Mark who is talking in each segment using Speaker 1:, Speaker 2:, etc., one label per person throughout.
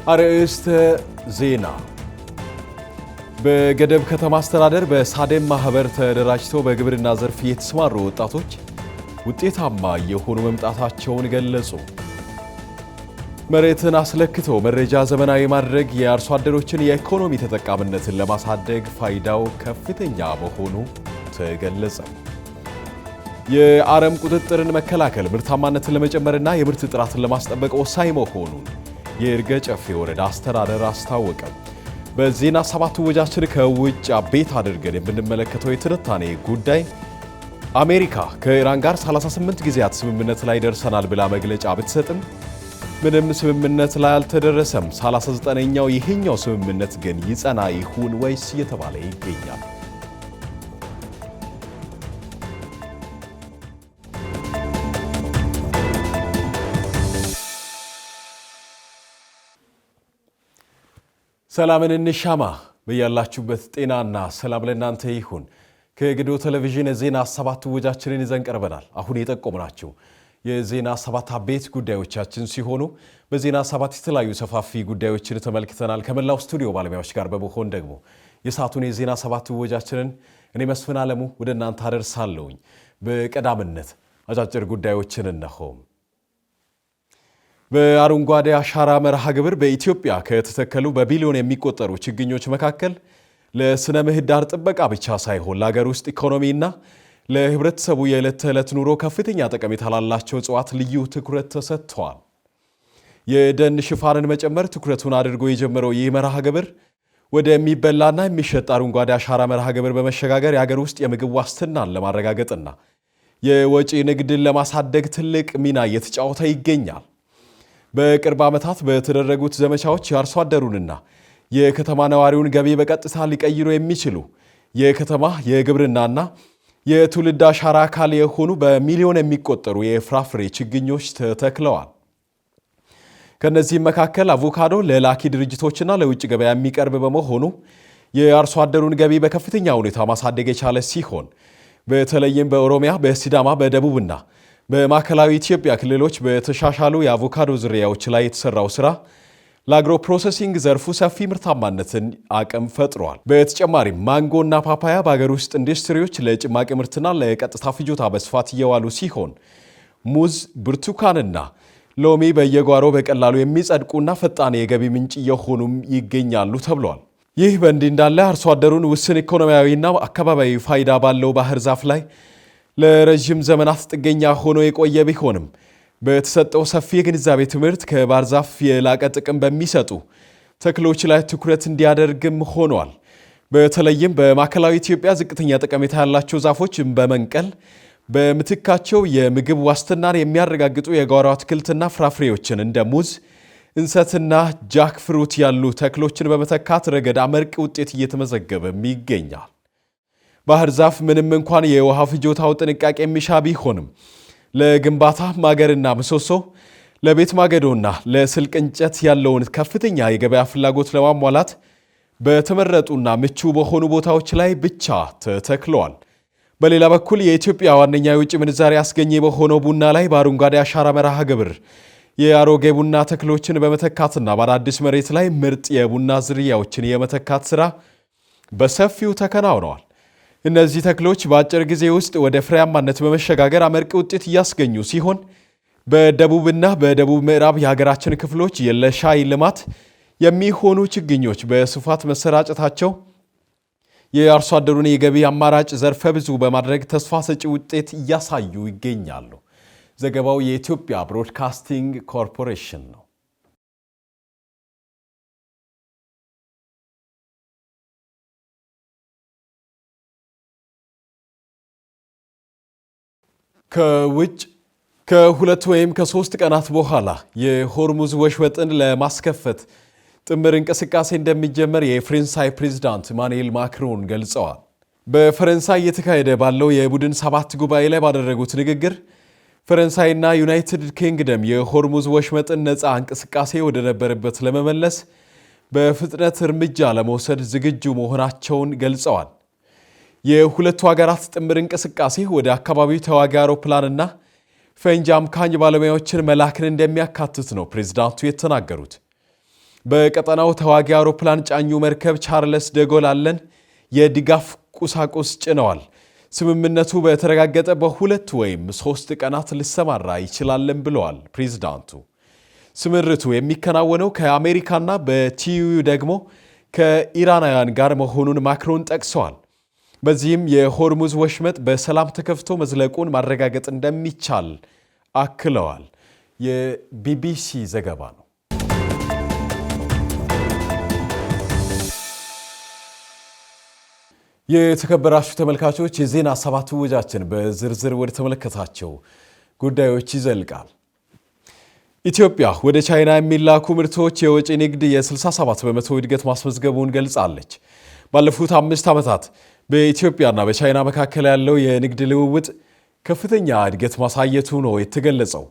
Speaker 1: አርዕስተ ዜና በገደብ ከተማ አስተዳደር በሳዴም ማህበር ተደራጅተው በግብርና ዘርፍ የተሰማሩ ወጣቶች ውጤታማ የሆኑ መምጣታቸውን ገለጹ። መሬትን አስለክተው መረጃ ዘመናዊ ማድረግ የአርሶ አደሮችን የኢኮኖሚ ተጠቃሚነትን ለማሳደግ ፋይዳው ከፍተኛ መሆኑ ተገለጸ። የአረም ቁጥጥርን መከላከል ምርታማነትን ለመጨመርና የምርት ጥራትን ለማስጠበቅ ወሳኝ መሆኑን የይርጋ ጨፌ ወረዳ አስተዳደር አስታወቀ። በዜና ሰባት ወጃችን ከውጭ አቤት አድርገን የምንመለከተው የትንታኔ ጉዳይ አሜሪካ ከኢራን ጋር 38 ጊዜያት ስምምነት ላይ ደርሰናል ብላ መግለጫ ብትሰጥም ምንም ስምምነት ላይ አልተደረሰም። 39ኛው ይሄኛው ስምምነት ግን ይጸና ይሁን ወይስ እየተባለ ይገኛል። ሰላምን እንሻማ። በያላችሁበት ጤናና ሰላም ለእናንተ ይሁን። ከግዶ ቴሌቪዥን የዜና ሰባት ወጃችንን ይዘን ቀርበናል። አሁን የጠቆምናችሁ የዜና ሰባት አቤት ጉዳዮቻችን ሲሆኑ በዜና ሰባት የተለያዩ ሰፋፊ ጉዳዮችን ተመልክተናል። ከመላው ስቱዲዮ ባለሙያዎች ጋር በመሆን ደግሞ የሰዓቱን የዜና ሰባት ወጃችንን እኔ መስፍን አለሙ ወደ እናንተ አደርሳለሁኝ። በቀዳምነት አጫጭር ጉዳዮችን እነሆ። በአረንጓዴ አሻራ መርሃ ግብር በኢትዮጵያ ከተተከሉ በቢሊዮን የሚቆጠሩ ችግኞች መካከል ለስነ ምህዳር ጥበቃ ብቻ ሳይሆን ለሀገር ውስጥ ኢኮኖሚና ለህብረተሰቡ የዕለት ተዕለት ኑሮ ከፍተኛ ጠቀሜታ ላላቸው እጽዋት ልዩ ትኩረት ተሰጥቷል። የደን ሽፋንን መጨመር ትኩረቱን አድርጎ የጀመረው ይህ መርሃ ግብር ወደሚበላና የሚሸጥ አረንጓዴ አሻራ መርሃ ግብር በመሸጋገር የሀገር ውስጥ የምግብ ዋስትናን ለማረጋገጥና የወጪ ንግድን ለማሳደግ ትልቅ ሚና እየተጫወተ ይገኛል። በቅርብ ዓመታት በተደረጉት ዘመቻዎች የአርሶ አደሩንና የከተማ ነዋሪውን ገቢ በቀጥታ ሊቀይሩ የሚችሉ የከተማ የግብርናና የትውልድ አሻራ አካል የሆኑ በሚሊዮን የሚቆጠሩ የፍራፍሬ ችግኞች ተተክለዋል። ከነዚህም መካከል አቮካዶ ለላኪ ድርጅቶችና ለውጭ ገበያ የሚቀርብ በመሆኑ የአርሶ አደሩን ገቢ በከፍተኛ ሁኔታ ማሳደግ የቻለ ሲሆን በተለይም በኦሮሚያ፣ በሲዳማ፣ በደቡብና በማዕከላዊ ኢትዮጵያ ክልሎች በተሻሻሉ የአቮካዶ ዝርያዎች ላይ የተሰራው ስራ ለአግሮ ፕሮሰሲንግ ዘርፉ ሰፊ ምርታማነትን አቅም ፈጥሯል። በተጨማሪም ማንጎና ፓፓያ በሀገር ውስጥ ኢንዱስትሪዎች ለጭማቂ ምርትና ለቀጥታ ፍጆታ በስፋት እየዋሉ ሲሆን ሙዝ፣ ብርቱካንና ሎሚ በየጓሮ በቀላሉ የሚጸድቁና ፈጣን የገቢ ምንጭ እየሆኑም ይገኛሉ ተብሏል። ይህ በእንዲህ እንዳለ አርሶ አደሩን ውስን ኢኮኖሚያዊና አካባቢያዊ ፋይዳ ባለው ባህር ዛፍ ላይ ለረጅም ዘመናት ጥገኛ ሆኖ የቆየ ቢሆንም በተሰጠው ሰፊ የግንዛቤ ትምህርት ከባህር ዛፍ የላቀ ጥቅም በሚሰጡ ተክሎች ላይ ትኩረት እንዲያደርግም ሆኗል። በተለይም በማዕከላዊ ኢትዮጵያ ዝቅተኛ ጠቀሜታ ያላቸው ዛፎችን በመንቀል በምትካቸው የምግብ ዋስትናን የሚያረጋግጡ የጓሮ አትክልትና ፍራፍሬዎችን እንደ ሙዝ፣ እንሰትና ጃክ ፍሩት ያሉ ተክሎችን በመተካት ረገድ አመርቂ ውጤት እየተመዘገበም ይገኛል። ባህር ዛፍ ምንም እንኳን የውሃ ፍጆታው ጥንቃቄ የሚሻ ቢሆንም ለግንባታ ማገርና ምሰሶ፣ ለቤት ማገዶና ለስልቅ እንጨት ያለውን ከፍተኛ የገበያ ፍላጎት ለማሟላት በተመረጡና ምቹ በሆኑ ቦታዎች ላይ ብቻ ተተክለዋል። በሌላ በኩል የኢትዮጵያ ዋነኛ የውጭ ምንዛሪ አስገኚ በሆነው ቡና ላይ በአረንጓዴ አሻራ መርሃ ግብር የአሮጌ ቡና ተክሎችን በመተካትና በአዳዲስ መሬት ላይ ምርጥ የቡና ዝርያዎችን የመተካት ስራ በሰፊው ተከናውነዋል። እነዚህ ተክሎች በአጭር ጊዜ ውስጥ ወደ ፍሬያማነት በመሸጋገር አመርቂ ውጤት እያስገኙ ሲሆን በደቡብና በደቡብ ምዕራብ የሀገራችን ክፍሎች ለሻይ ልማት የሚሆኑ ችግኞች በስፋት መሰራጨታቸው የአርሶ አደሩን የገቢ አማራጭ ዘርፈ ብዙ በማድረግ ተስፋ ሰጪ ውጤት እያሳዩ ይገኛሉ። ዘገባው የኢትዮጵያ ብሮድካስቲንግ ኮርፖሬሽን ነው። ከውጭ ከሁለት ወይም ከሶስት ቀናት በኋላ የሆርሙዝ ወሽወጥን ለማስከፈት ጥምር እንቅስቃሴ እንደሚጀመር የፈረንሳይ ፕሬዝዳንት ኢማኑኤል ማክሮን ገልጸዋል። በፈረንሳይ እየተካሄደ ባለው የቡድን ሰባት ጉባኤ ላይ ባደረጉት ንግግር ፈረንሳይና ዩናይትድ ኪንግደም የሆርሙዝ ወሽመጥን ነፃ እንቅስቃሴ ወደ ነበረበት ለመመለስ በፍጥነት እርምጃ ለመውሰድ ዝግጁ መሆናቸውን ገልጸዋል። የሁለቱ ሀገራት ጥምር እንቅስቃሴ ወደ አካባቢው ተዋጊ አውሮፕላንና ፈንጂ አምካኝ ባለሙያዎችን መላክን እንደሚያካትት ነው ፕሬዝዳንቱ የተናገሩት። በቀጠናው ተዋጊ አውሮፕላን ጫኙ መርከብ ቻርለስ ደጎል አለን የድጋፍ ቁሳቁስ ጭነዋል። ስምምነቱ በተረጋገጠ በ2 ወይም 3 ቀናት ሊሰማራ ይችላልም ብለዋል ፕሬዝዳንቱ። ስምርቱ የሚከናወነው ከአሜሪካና በቲዩ ደግሞ ከኢራናውያን ጋር መሆኑን ማክሮን ጠቅሰዋል። በዚህም የሆርሙዝ ወሽመጥ በሰላም ተከፍቶ መዝለቁን ማረጋገጥ እንደሚቻል አክለዋል። የቢቢሲ ዘገባ ነው። የተከበራችሁ ተመልካቾች የዜና 7 ውጃችን በዝርዝር ወደ ተመለከታቸው ጉዳዮች ይዘልቃል። ኢትዮጵያ ወደ ቻይና የሚላኩ ምርቶች የወጪ ንግድ የ67% እድገት ማስመዝገቡን ገልጻለች። ባለፉት 5 ዓመታት በኢትዮጵያና በቻይና መካከል ያለው የንግድ ልውውጥ ከፍተኛ እድገት ማሳየቱ ነው የተገለጸው።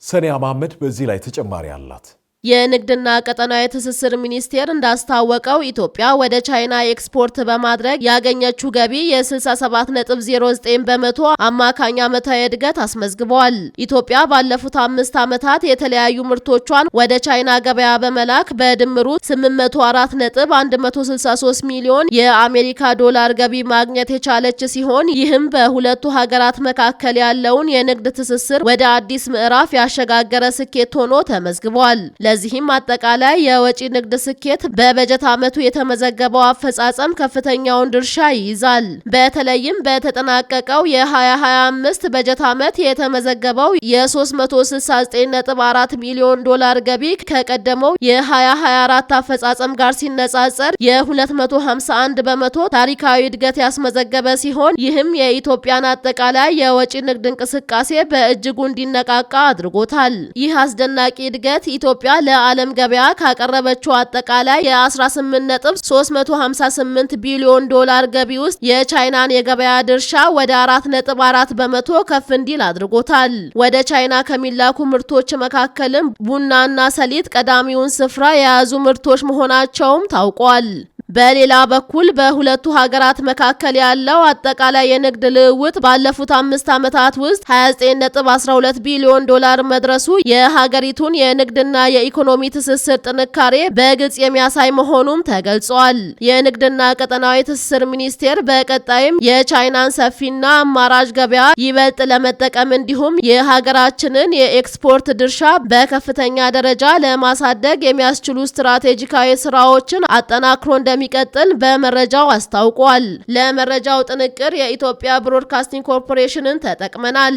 Speaker 1: ሰኒያ መሐመድ በዚህ ላይ ተጨማሪ አላት።
Speaker 2: የንግድና ቀጠናዊ ትስስር ሚኒስቴር እንዳስታወቀው ኢትዮጵያ ወደ ቻይና ኤክስፖርት በማድረግ ያገኘችው ገቢ የ67.09% አማካኝ ዓመታዊ እድገት አስመዝግቧል። ኢትዮጵያ ባለፉት 5 ዓመታት የተለያዩ ምርቶቿን ወደ ቻይና ገበያ በመላክ በድምሩ 804.163 ሚሊዮን የአሜሪካ ዶላር ገቢ ማግኘት የቻለች ሲሆን ይህም በሁለቱ ሀገራት መካከል ያለውን የንግድ ትስስር ወደ አዲስ ምዕራፍ ያሸጋገረ ስኬት ሆኖ ተመዝግቧል። ለዚህም አጠቃላይ የወጪ ንግድ ስኬት በበጀት ዓመቱ የተመዘገበው አፈጻጸም ከፍተኛውን ድርሻ ይይዛል። በተለይም በተጠናቀቀው የ2025 በጀት ዓመት የተመዘገበው የ369.4 ሚሊዮን ዶላር ገቢ ከቀደመው የ2024 አፈጻጸም ጋር ሲነጻጸር የ251 በመቶ ታሪካዊ እድገት ያስመዘገበ ሲሆን ይህም የኢትዮጵያን አጠቃላይ የወጪ ንግድ እንቅስቃሴ በእጅጉ እንዲነቃቃ አድርጎታል። ይህ አስደናቂ እድገት ኢትዮጵያ ለዓለም ገበያ ካቀረበችው አጠቃላይ የ18.358 ቢሊዮን ዶላር ገቢ ውስጥ የቻይናን የገበያ ድርሻ ወደ 4.4 በመቶ ከፍ እንዲል አድርጎታል። ወደ ቻይና ከሚላኩ ምርቶች መካከልም ቡናና ሰሊጥ ቀዳሚውን ስፍራ የያዙ ምርቶች መሆናቸውም ታውቋል። በሌላ በኩል በሁለቱ ሀገራት መካከል ያለው አጠቃላይ የንግድ ልውውጥ ባለፉት 5 ዓመታት ውስጥ 29.12 ቢሊዮን ዶላር መድረሱ የሀገሪቱን የንግድና የኢኮኖሚ ትስስር ጥንካሬ በግልጽ የሚያሳይ መሆኑም ተገልጿል። የንግድና ቀጠናዊ ትስስር ሚኒስቴር በቀጣይም የቻይናን ሰፊና አማራጭ ገበያ ይበልጥ ለመጠቀም እንዲሁም የሀገራችንን የኤክስፖርት ድርሻ በከፍተኛ ደረጃ ለማሳደግ የሚያስችሉ ስትራቴጂካዊ ስራዎችን አጠናክሮ እንደሚቀጥል በመረጃው አስታውቋል። ለመረጃው ጥንቅር የኢትዮጵያ ብሮድካስቲንግ ኮርፖሬሽንን ተጠቅመናል።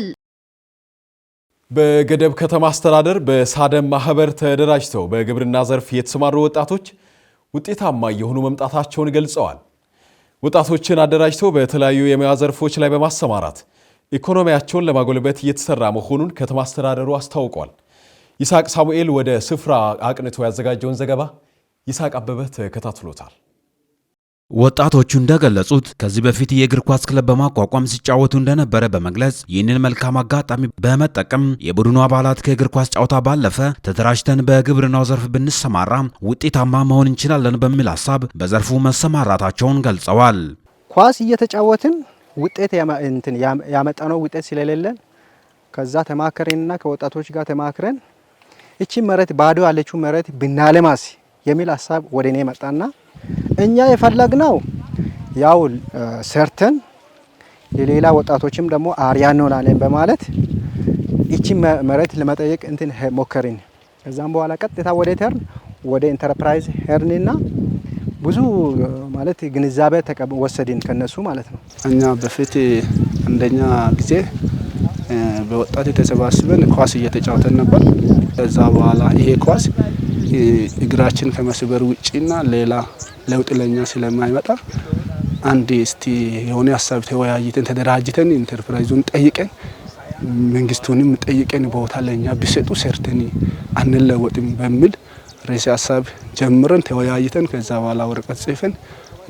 Speaker 1: በገደብ ከተማ አስተዳደር በሳደም ማህበር ተደራጅተው በግብርና ዘርፍ የተሰማሩ ወጣቶች ውጤታማ የሆኑ መምጣታቸውን ገልጸዋል። ወጣቶችን አደራጅተው በተለያዩ የሙያ ዘርፎች ላይ በማሰማራት ኢኮኖሚያቸውን ለማጎልበት እየተሰራ መሆኑን ከተማ አስተዳደሩ አስታውቋል። ይስሐቅ ሳሙኤል ወደ ስፍራ አቅንቶ ያዘጋጀውን ዘገባ ይስሐቅ አበበ ተከታትሎታል።
Speaker 3: ወጣቶቹ እንደገለጹት ከዚህ በፊት የእግር ኳስ ክለብ በማቋቋም ሲጫወቱ እንደነበረ በመግለጽ ይህንን መልካም አጋጣሚ በመጠቀም የቡድኑ አባላት ከእግር ኳስ ጨዋታ ባለፈ ተደራጅተን በግብርናው ዘርፍ ብንሰማራ ውጤታማ መሆን እንችላለን በሚል ሀሳብ በዘርፉ መሰማራታቸውን ገልጸዋል።
Speaker 4: ኳስ እየተጫወትን ውጤት ያመጣነው ውጤት ስለሌለን ከዛ ተማከረንና ከወጣቶች ጋር ተማክረን እቺ መሬት ባዶ ያለችው መሬት ብናለማስ የሚል ሀሳብ ወደኔ መጣና እኛ የፈለግነው ያው ሰርተን ለሌላ ወጣቶችም ደግሞ አርያ እንሆናለን በማለት እቺ መሬት ለመጠየቅ ሞከርን። ከዛም በኋላ ቀጥታ ወደ ኢንተርፕራይዝ ሄርንና ብዙ ማለት ግንዛቤ ወሰድን ከነሱ ማለት ነው።
Speaker 5: እኛ በፊት አንደኛ ጊዜ በወጣት ተሰባስበን ኳስ እየተጫወተን ነበር። ከዛ በኋላ ይሄ ኳስ እግራችን ከመስበር ውጪና ሌላ ለውጥ ለኛ ስለማይመጣ አንድ እስቲ የሆነ ሀሳብ ተወያይተን ተደራጅተን ኢንተርፕራይዙን ጠይቀን መንግስቱንም ጠይቀን ቦታ ለኛ ቢሰጡ ሰርተን አንለወጥም በሚል ርዕሰ ሀሳብ ጀምረን ተወያይተን ከዛ በኋላ ወረቀት ጽፈን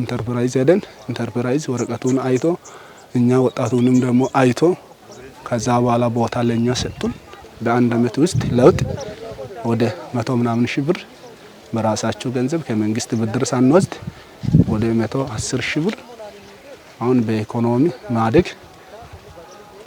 Speaker 5: ኢንተርፕራይዝ ሄደን ኢንተርፕራይዝ ወረቀቱን አይቶ እኛ ወጣቱንም ደግሞ አይቶ ከዛ በኋላ ቦታ ለኛ ሰጡን። በአንድ አመት ውስጥ ለውጥ ወደ 100 ምናምን ሺህ ብር በራሳቸው ገንዘብ ከመንግስት ብድር ሳንወስድ ወደ 110 ሺህ ብር አሁን በኢኮኖሚ ማደግ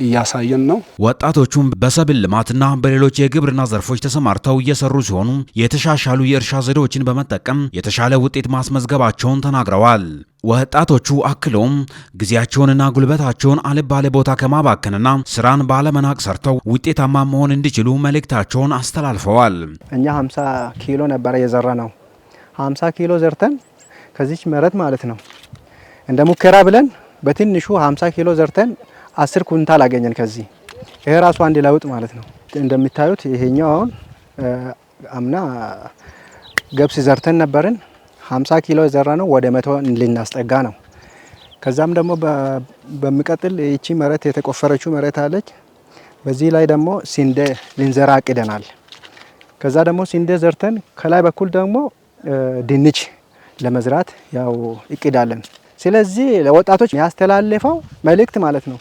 Speaker 5: እያሳየን ነው።
Speaker 3: ወጣቶቹም በሰብል ልማትና በሌሎች የግብርና ዘርፎች ተሰማርተው እየሰሩ ሲሆኑ የተሻሻሉ የእርሻ ዘዴዎችን በመጠቀም የተሻለ ውጤት ማስመዝገባቸውን ተናግረዋል። ወጣቶቹ አክለውም ጊዜያቸውንና ጉልበታቸውን አልባሌ ቦታ ከማባከንና ስራን ባለመናቅ ሰርተው ውጤታማ መሆን እንዲችሉ መልእክታቸውን አስተላልፈዋል።
Speaker 4: እኛ 50 ኪሎ ነበረ የዘራ ነው። 50 ኪሎ ዘርተን ከዚች መሬት ማለት ነው እንደ ሙከራ ብለን በትንሹ 50 ኪሎ ዘርተን 10 ኩንታል አገኘን። ከዚህ ይሄ ራሱ አንድ ለውጥ ማለት ነው። እንደምታዩት ይሄኛው አሁን አምና ገብስ ዘርተን ነበርን 50 ኪሎ ዘራ ነው ወደ 100 ልናስጠጋ ነው። ከዛም ደግሞ በሚቀጥል እቺ መሬት የተቆፈረችው መሬት አለች። በዚህ ላይ ደግሞ ስንዴ ልንዘራ አቅደናል። ከዛ ደግሞ ስንዴ ዘርተን ከላይ በኩል ደግሞ ድንች ለመዝራት ያው እቅዳለን። ስለዚህ ለወጣቶች ያስተላልፈው መልእክት ማለት ነው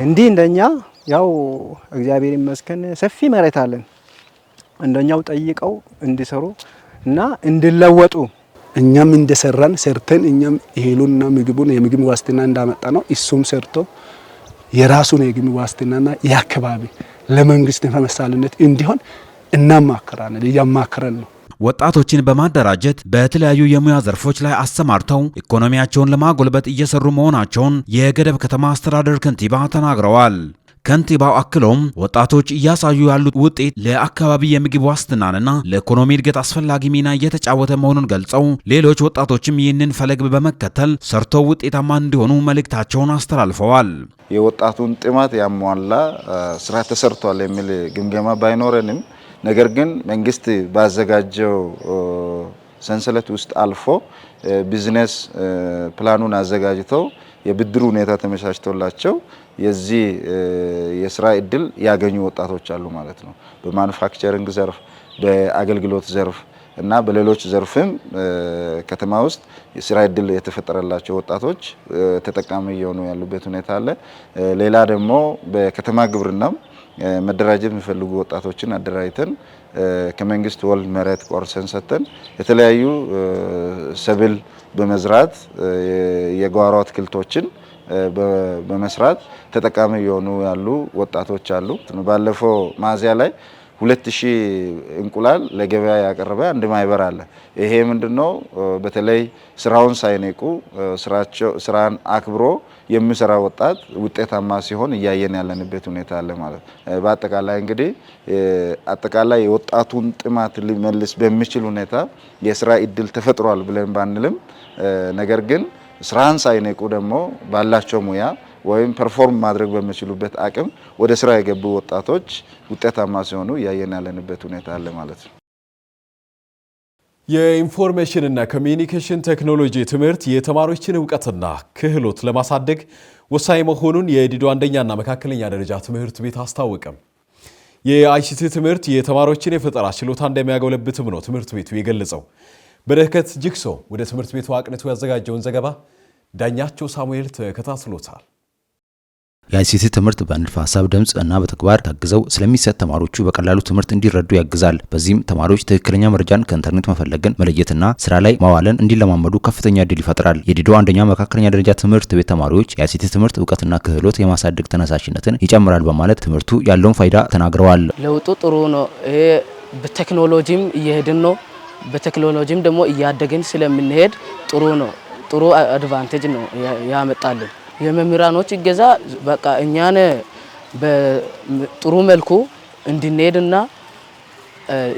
Speaker 4: እንዲህ እንደኛ ያው እግዚአብሔር ይመስገን ሰፊ መሬት አለን። እንደኛው ጠይቀው እንዲሰሩ እና እንዲለወጡ
Speaker 5: እኛም እንደሰራን ሰርተን እኛም እህሉንና ምግቡን የምግብ ዋስትና እንዳመጣ ነው እሱም ሰርቶ የራሱን የምግብ ዋስትናና የአካባቢ ለመንግስት ተመሳሳይነት እንዲሆን እናማክራለን፣ እያማከረን ነው።
Speaker 3: ወጣቶችን በማደራጀት በተለያዩ የሙያ ዘርፎች ላይ አሰማርተው ኢኮኖሚያቸውን ለማጎልበት እየሰሩ መሆናቸውን የገደብ ከተማ አስተዳደር ከንቲባ ተናግረዋል። ከንቲባው አክለውም ወጣቶች እያሳዩ ያሉት ውጤት ለአካባቢ የምግብ ዋስትናንና ለኢኮኖሚ እድገት አስፈላጊ ሚና እየተጫወተ መሆኑን ገልጸው ሌሎች ወጣቶችም ይህንን ፈለግ በመከተል ሰርተው ውጤታማ እንዲሆኑ መልእክታቸውን አስተላልፈዋል።
Speaker 6: የወጣቱን ጥማት ያሟላ ስራ ተሰርቷል የሚል ግምገማ ባይኖረንም ነገር ግን መንግስት ባዘጋጀው ሰንሰለት ውስጥ አልፎ ቢዝነስ ፕላኑን አዘጋጅተው የብድሩ ሁኔታ ተመቻችቶላቸው የዚህ የስራ እድል ያገኙ ወጣቶች አሉ ማለት ነው። በማኑፋክቸሪንግ ዘርፍ፣ በአገልግሎት ዘርፍ እና በሌሎች ዘርፍም ከተማ ውስጥ የስራ እድል የተፈጠረላቸው ወጣቶች ተጠቃሚ እየሆኑ ያሉበት ሁኔታ አለ። ሌላ ደግሞ በከተማ ግብርናም መደራጀት የሚፈልጉ ወጣቶችን አደራጅተን ከመንግስት ወል መሬት ቆርሰን ሰጥተን የተለያዩ ሰብል በመዝራት የጓሮ አትክልቶችን በመስራት ተጠቃሚ የሆኑ ያሉ ወጣቶች አሉ። ባለፈው ሚያዝያ ላይ 2000 እንቁላል ለገበያ ያቀረበ አንድ ማህበር አለ። ይሄ ምንድነው? በተለይ ስራውን ሳይነቁ ስራን አክብሮ የሚሰራ ወጣት ውጤታማ ሲሆን እያየን ያለንበት ሁኔታ አለ ማለት። በአጠቃላይ እንግዲህ አጠቃላይ የወጣቱን ጥማት ሊመልስ በሚችል ሁኔታ የስራ እድል ተፈጥሯል ብለን ባንልም ነገር ግን ስራን ሳይነቁ ደግሞ ባላቸው ሙያ ወይም ፐርፎርም ማድረግ በሚችሉበት አቅም ወደ ስራ የገቡ ወጣቶች ውጤታማ ሲሆኑ እያየን ያለንበት ሁኔታ አለ ማለት ነው።
Speaker 1: የኢንፎርሜሽን እና ኮሚኒኬሽን ቴክኖሎጂ ትምህርት የተማሪዎችን እውቀትና ክህሎት ለማሳደግ ወሳኝ መሆኑን የዲዶ አንደኛና መካከለኛ ደረጃ ትምህርት ቤት አስታወቀም። የአይሲቲ ትምህርት የተማሪዎችን የፈጠራ ችሎታ እንደሚያጎለብትም ነው ትምህርት ቤቱ የገለጸው። በረከት ጅግሶ ወደ ትምህርት ቤቱ አቅንቶ ያዘጋጀውን ዘገባ ዳኛቸው ሳሙኤል ተከታትሎታል።
Speaker 7: የአይሲቲ ትምህርት በንድፈ ሐሳብ ድምጽ እና በተግባር ታግዘው ስለሚሰጥ ተማሪዎቹ በቀላሉ ትምህርት እንዲረዱ ያግዛል። በዚህም ተማሪዎች ትክክለኛ መረጃን ከኢንተርኔት መፈለግን መለየትና ስራ ላይ ማዋልን እንዲለማመዱ ከፍተኛ እድል ይፈጥራል። የዲዶ አንደኛ መካከለኛ ደረጃ ትምህርት ቤት ተማሪዎች የአይሲቲ ትምህርት እውቀትና ክህሎት የማሳደግ ተነሳሽነትን ይጨምራል በማለት ትምህርቱ ያለውን ፋይዳ ተናግረዋል።
Speaker 8: ለውጡ ጥሩ ነው። ይሄ በቴክኖሎጂም እየሄድን ነው። በቴክኖሎጂም ደግሞ እያደግን ስለምንሄድ ጥሩ ነው። ጥሩ አድቫንቴጅ ነው ያመጣልን። የመምህራኖች እገዛ በቃ እኛን በጥሩ መልኩ እንድንሄድና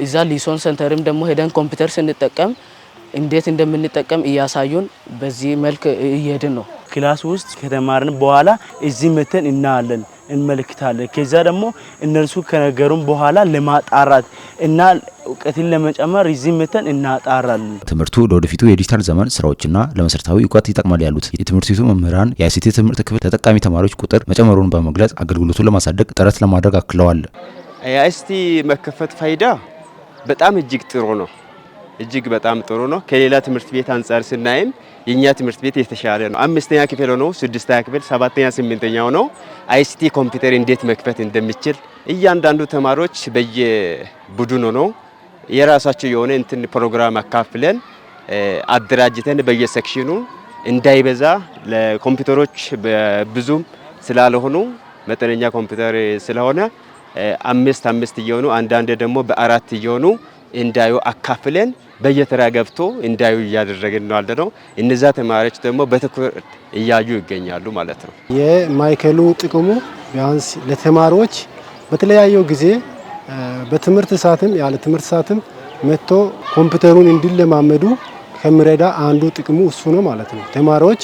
Speaker 8: እዛ ሊሶን ሴንተርም ደግሞ ሄደን ኮምፒውተር ስንጠቀም እንዴት እንደምንጠቀም እያሳዩን በዚህ መልክ እየሄድን ነው።
Speaker 9: ክላስ ውስጥ ከተማርን በኋላ እዚህ መተን እናያለን፣ እንመለከታለን። ከዛ ደግሞ እነርሱ ከነገሩን በኋላ ለማጣራት እና እውቀትን ለመጨመር እዚህ መተን እናጣራለን።
Speaker 7: ትምህርቱ ለወደፊቱ የዲጂታል ዘመን ስራዎችና ለመሰረታዊ እውቀት ይጠቅማል ያሉት የትምህርት ቤቱ መምህራን የአይሲቲ ትምህርት ክፍል ተጠቃሚ ተማሪዎች ቁጥር መጨመሩን በመግለጽ አገልግሎቱን ለማሳደግ ጥረት ለማድረግ አክለዋል።
Speaker 10: የአይሲቲ መከፈት ፋይዳ በጣም እጅግ ጥሩ ነው። እጅግ በጣም ጥሩ ነው። ከሌላ ትምህርት ቤት አንጻር ስናይም የኛ ትምህርት ቤት የተሻለ ነው። 5ኛ ክፍል ሆኖ 6ኛ ክፍል 7ኛ 8ኛ ሆኖ አይሲቲ ኮምፒውተር እንዴት መክፈት እንደሚችል እያንዳንዱ ተማሪዎች በየቡድን ሆኖ የራሳቸው የሆነ እንትን ፕሮግራም አካፍለን አደራጅተን በየሴክሽኑ እንዳይበዛ ለኮምፒውተሮች ብዙም ስላልሆኑ መጠነኛ ኮምፒውተር ስለሆነ 5 እየሆኑ አንዳንድ ደግሞ በ4 እየሆኑ እንዳዩ አካፍለን በየተራ ገብቶ እንዳዩ እያደረግን ነው ያለነው። እነዛ ተማሪዎች ደግሞ በትኩረት እያዩ ይገኛሉ ማለት ነው።
Speaker 11: የማይከሉ ጥቅሙ ቢያንስ ለተማሪዎች በተለያየ ጊዜ በትምህርት ሰዓትም ያለ ትምህርት ሰዓትም መጥቶ ኮምፒውተሩን እንዲለማመዱ ከሚረዳ አንዱ ጥቅሙ እሱ ነው ማለት ነው። ተማሪዎች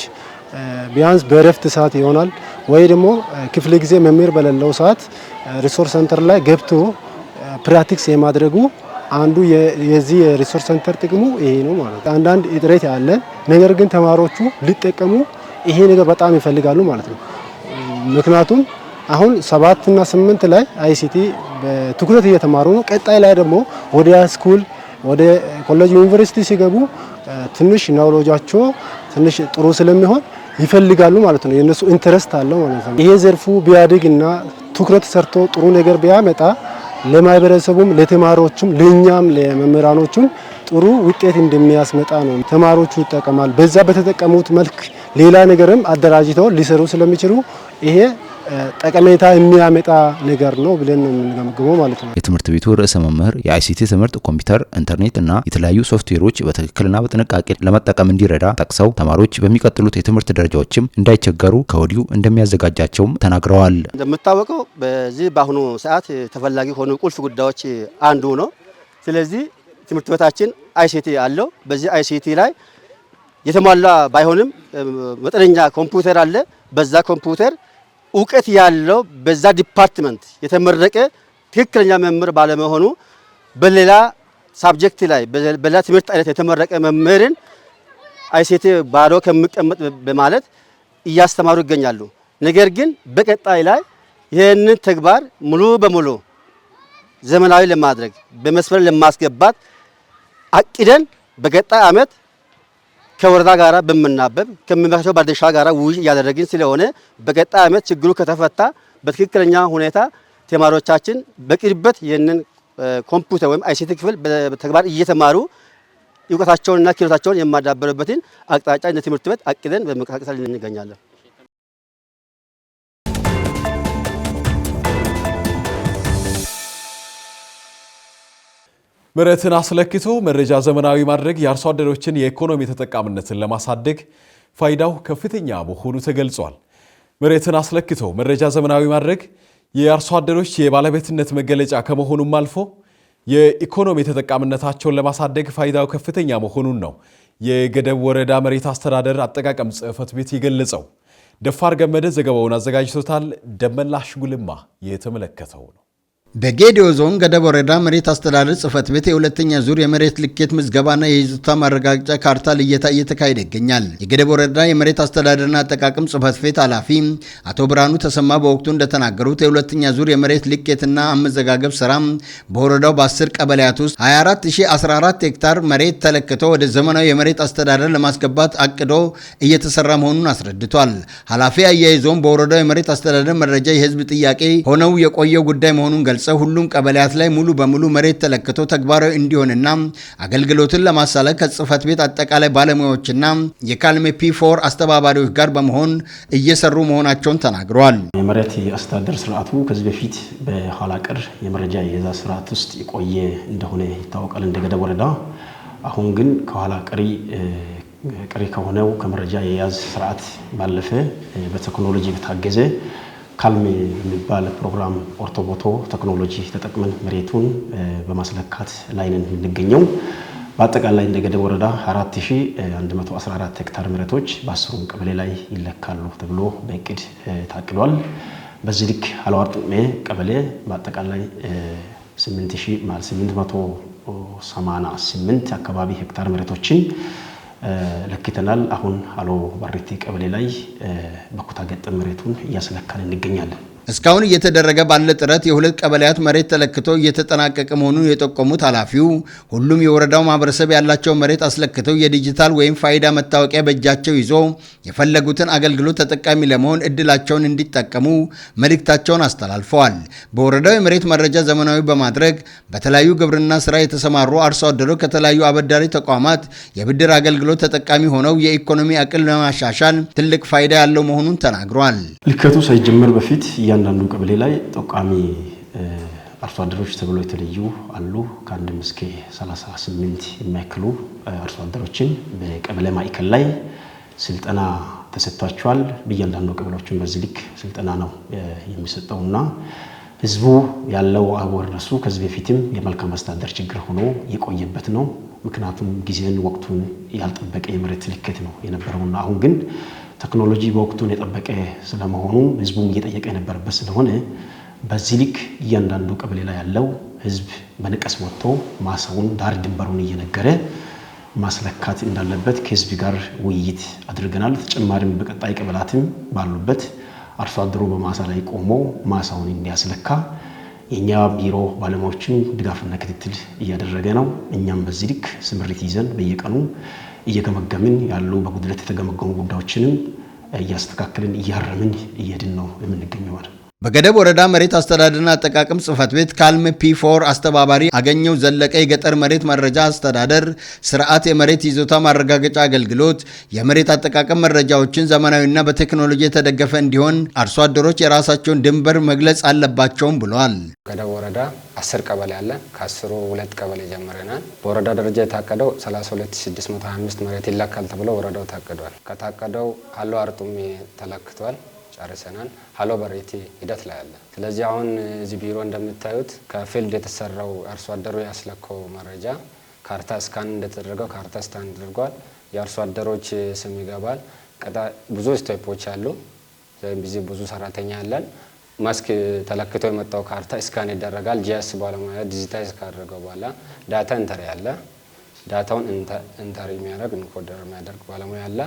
Speaker 11: ቢያንስ በእረፍት ሰዓት ይሆናል ወይ ደግሞ ክፍለ ጊዜ መምህር በሌለው ሰዓት ሪሶርስ ሴንተር ላይ ገብቶ ፕራክቲስ የማድረጉ አንዱ የዚህ የሪሶርስ ሴንተር ጥቅሙ ይሄ ነው ማለት ነው። አንዳንድ እጥረት ያለ ነገር ግን ተማሪዎቹ ሊጠቀሙ ይሄ ነገር በጣም ይፈልጋሉ ማለት ነው። ምክንያቱም አሁን 7 እና 8 ላይ አይሲቲ በትኩረት እየተማሩ ነው። ቀጣይ ላይ ደግሞ ወደ ስኩል ወደ ኮሌጅ ዩኒቨርሲቲ ሲገቡ ትንሽ ናውሎጃቸው ትንሽ ጥሩ ስለሚሆን ይፈልጋሉ ማለት ነው። የነሱ ኢንተረስት አለው ማለት ነው። ይሄ ዘርፉ ቢያድግና ትኩረት ሰርቶ ጥሩ ነገር ቢያመጣ ለማህበረሰቡም ለተማሪዎችም ለኛም ለመምህራኖችም ጥሩ ውጤት እንደሚያስመጣ ነው። ተማሪዎቹ ይጠቀማል። በዛ በተጠቀሙት መልክ ሌላ ነገርም አደራጅተው ሊሰሩ ስለሚችሉ ይሄ ጠቀሜታ የሚያመጣ ነገር ነው ብለን ነው የምንገመግመው ማለት ነው።
Speaker 7: የትምህርት ቤቱ ርዕሰ መምህር የአይሲቲ ትምህርት ኮምፒውተር፣ ኢንተርኔት እና የተለያዩ ሶፍትዌሮች በትክክልና በጥንቃቄ ለመጠቀም እንዲረዳ ጠቅሰው ተማሪዎች በሚቀጥሉት የትምህርት ደረጃዎችም እንዳይቸገሩ ከወዲሁ እንደሚያዘጋጃቸውም ተናግረዋል።
Speaker 12: እንደምታወቀው በዚህ በአሁኑ ሰዓት ተፈላጊ ሆኑ ቁልፍ ጉዳዮች አንዱ ነው። ስለዚህ ትምህርት ቤታችን አይሲቲ አለው። በዚህ አይሲቲ ላይ የተሟላ ባይሆንም መጠነኛ ኮምፒውተር አለ። በዛ ኮምፒውተር እውቀት ያለው በዛ ዲፓርትመንት የተመረቀ ትክክለኛ መምህር ባለመሆኑ በሌላ ሳብጀክት ላይ በሌላ ትምህርት አይነት የተመረቀ መምህርን አይሲቲ ባዶ ከመቀመጥ በማለት እያስተማሩ ይገኛሉ። ነገር ግን በቀጣይ ላይ ይህንን ተግባር ሙሉ በሙሉ ዘመናዊ ለማድረግ በመስመር ለማስገባት አቅደን በቀጣይ ዓመት ከወረዳ ጋራ በመናበብ ከሚመለከተው ባለድርሻ ጋራ ውይይት እያደረግን ስለሆነ በቀጣይ ዓመት ችግሩ ከተፈታ በትክክለኛ ሁኔታ ተማሪዎቻችን በቅርበት ይህንን ኮምፒውተር ወይም አይሲቲ ክፍል በተግባር እየተማሩ እውቀታቸውንና ክህሎታቸውን የማዳበሩበትን አቅጣጫ እንደ ትምህርት ቤት አቅደን በመንቀሳቀስ ላይ እንገኛለን።
Speaker 1: መሬትን አስለክቶ መረጃ ዘመናዊ ማድረግ የአርሶ አደሮችን የኢኮኖሚ ተጠቃሚነትን ለማሳደግ ፋይዳው ከፍተኛ መሆኑ ተገልጿል። መሬትን አስለክቶ መረጃ ዘመናዊ ማድረግ የአርሶ አደሮች የባለቤትነት መገለጫ ከመሆኑም አልፎ የኢኮኖሚ ተጠቃሚነታቸውን ለማሳደግ ፋይዳው ከፍተኛ መሆኑን ነው የገደብ ወረዳ መሬት አስተዳደር አጠቃቀም ጽሕፈት ቤት የገለጸው። ደፋር ገመደ ዘገባውን አዘጋጅቶታል። ደመላሽ ጉልማ የተመለከተው ነው።
Speaker 13: በጌዲዮ ዞን ገደብ ወረዳ መሬት አስተዳደር ጽሕፈት ቤት የሁለተኛ ዙር የመሬት ልኬት ምዝገባና የይዞታ ማረጋገጫ ካርታ ልየታ እየተካሄደ ይገኛል። የገደብ ወረዳ የመሬት አስተዳደርና አጠቃቀም ጽሕፈት ቤት ኃላፊ አቶ ብርሃኑ ተሰማ በወቅቱ እንደተናገሩት የሁለተኛ ዙር የመሬት ልኬትና አመዘጋገብ ስራ በወረዳው በ10 ቀበሌያት ውስጥ 24014 ሄክታር መሬት ተለክቶ ወደ ዘመናዊ የመሬት አስተዳደር ለማስገባት አቅዶ እየተሰራ መሆኑን አስረድቷል። ኃላፊ አያይዞም በወረዳው የመሬት አስተዳደር መረጃ የህዝብ ጥያቄ ሆነው የቆየው ጉዳይ መሆኑን ገልጸው ሁሉም ቀበሌያት ላይ ሙሉ በሙሉ መሬት ተለክቶ ተግባራዊ እንዲሆንና አገልግሎትን ለማሳለጥ ከጽሕፈት ቤት አጠቃላይ ባለሙያዎችና የካልሜ ፒ4 አስተባባሪዎች ጋር በመሆን እየሰሩ መሆናቸውን ተናግረዋል።
Speaker 14: የመሬት አስተዳደር ስርዓቱ ከዚህ በፊት በኋላ ቀር የመረጃ የያዝ ስርዓት ውስጥ የቆየ እንደሆነ ይታወቃል እንደ ገደብ ወረዳ። አሁን ግን ከኋላ ቀሪ ከሆነው ከመረጃ የያዝ ስርዓት ባለፈ በቴክኖሎጂ በታገዘ ካልሜ የሚባል ፕሮግራም ኦርቶቦቶ ቴክኖሎጂ ተጠቅመን መሬቱን በማስለካት ላይ ነን የምንገኘው። በአጠቃላይ እንደ ገደብ ወረዳ 4114 ሄክታር መሬቶች በ10 ቀበሌ ላይ ይለካሉ ተብሎ በእቅድ ታቅዷል። በዚህ ልክ አለዋርጥሜ ቀበሌ በአጠቃላይ 8888 አካባቢ ሄክታር መሬቶችን ለክተናል። አሁን አሎ ባሪቲ ቀበሌ ላይ በኩታ ገጠም መሬቱን እያስለካን እንገኛለን።
Speaker 13: እስካሁን እየተደረገ ባለ ጥረት የሁለት ቀበሌያት መሬት ተለክቶ እየተጠናቀቀ መሆኑን የጠቆሙት ኃላፊው ሁሉም የወረዳው ማህበረሰብ ያላቸው መሬት አስለክተው የዲጂታል ወይም ፋይዳ መታወቂያ በእጃቸው ይዞ የፈለጉትን አገልግሎት ተጠቃሚ ለመሆን እድላቸውን እንዲጠቀሙ መልእክታቸውን አስተላልፈዋል። በወረዳው የመሬት መረጃ ዘመናዊ በማድረግ በተለያዩ ግብርና ስራ የተሰማሩ አርሶ አደሮች ከተለያዩ አበዳሪ ተቋማት የብድር አገልግሎት ተጠቃሚ ሆነው የኢኮኖሚ አቅም ለማሻሻል ትልቅ ፋይዳ ያለው መሆኑን ተናግሯል።
Speaker 14: ልከቱ ሳይጀመር በፊት እያንዳንዱ ቀበሌ ላይ ጠቋሚ አርሶ አደሮች ተብሎ የተለዩ አሉ። ከ1 እስከ 38 የሚያክሉ አርሶ አደሮችን በቀበሌ ማዕከል ላይ ስልጠና ተሰጥቷቸዋል። በእያንዳንዱ ቀበሌዎችን በዚህ ልክ ስልጠና ነው የሚሰጠውና ህዝቡ ያለው አወረሱ ከዚህ በፊትም የመልካም አስተዳደር ችግር ሆኖ የቆየበት ነው። ምክንያቱም ጊዜን ወቅቱን ያልጠበቀ የመሬት ልኬት ነው የነበረውና አሁን ግን ቴክኖሎጂ በወቅቱን የጠበቀ ስለመሆኑ ህዝቡም እየጠየቀ የነበረበት ስለሆነ በዚህ ልክ እያንዳንዱ ቀበሌ ላይ ያለው ህዝብ በንቀስ ወጥቶ ማሳውን ዳር ድንበሩን እየነገረ ማስለካት እንዳለበት ከህዝብ ጋር ውይይት አድርገናል። ተጨማሪም በቀጣይ ቀበላትም ባሉበት አርሶ አደሩ በማሳ ላይ ቆሞ ማሳውን እንዲያስለካ የኛ ቢሮ ባለሙያዎችን ድጋፍና ክትትል እያደረገ ነው። እኛም በዚህ ልክ ስምሪት ይዘን በየቀኑ እየገመገምን ያሉ በጉድለት የተገመገሙ ጉዳዮችንም እያስተካከልን እያረምን እየሄድን ነው የምንገኘው ማለት ነው።
Speaker 13: በገደብ ወረዳ መሬት አስተዳደርና አጠቃቀም ጽህፈት ቤት ካልም ፒ4 አስተባባሪ አገኘው ዘለቀ የገጠር መሬት መረጃ አስተዳደር ስርዓት የመሬት ይዞታ ማረጋገጫ አገልግሎት የመሬት አጠቃቀም መረጃዎችን ዘመናዊና በቴክኖሎጂ የተደገፈ እንዲሆን አርሶ አደሮች የራሳቸውን ድንበር መግለጽ አለባቸውም ብሏል።
Speaker 15: ገደብ ወረዳ 10 ቀበሌ አለ። ከ10ሩ 2 ቀበሌ ጀምረናል። በወረዳ ደረጃ የታቀደው 32625 መሬት ይለካል ተብሎ ወረዳው ታቅዷል። ከታቀደው አሎ አርጡሜ ተለክቷል። ጨርሰናል። ሃሎ በሬቲ ሂደት ላይ አለ። ስለዚህ አሁን እዚህ ቢሮ እንደምታዩት ከፊልድ የተሰራው አርሶ አደሩ ያስለከው መረጃ ካርታ ስካን እንደተደረገው ካርታ ስካን ተደርጓል። የአርሶ አደሮች ስም ይገባል። ብዙ ስቴፖች አሉ። ስለዚህ ብዙ ሰራተኛ አለን። ማስክ ተለክቶ የመጣው ካርታ ስካን ይደረጋል። ጂኤስ ባለሙያ ዲጂታይዝ ካደረገው በኋላ ዳታ ኢንተሪ አለ። ዳታውን ኢንተሪ የሚያደርግ ኢንኮደር የሚያደርግ ባለሙያ አለ።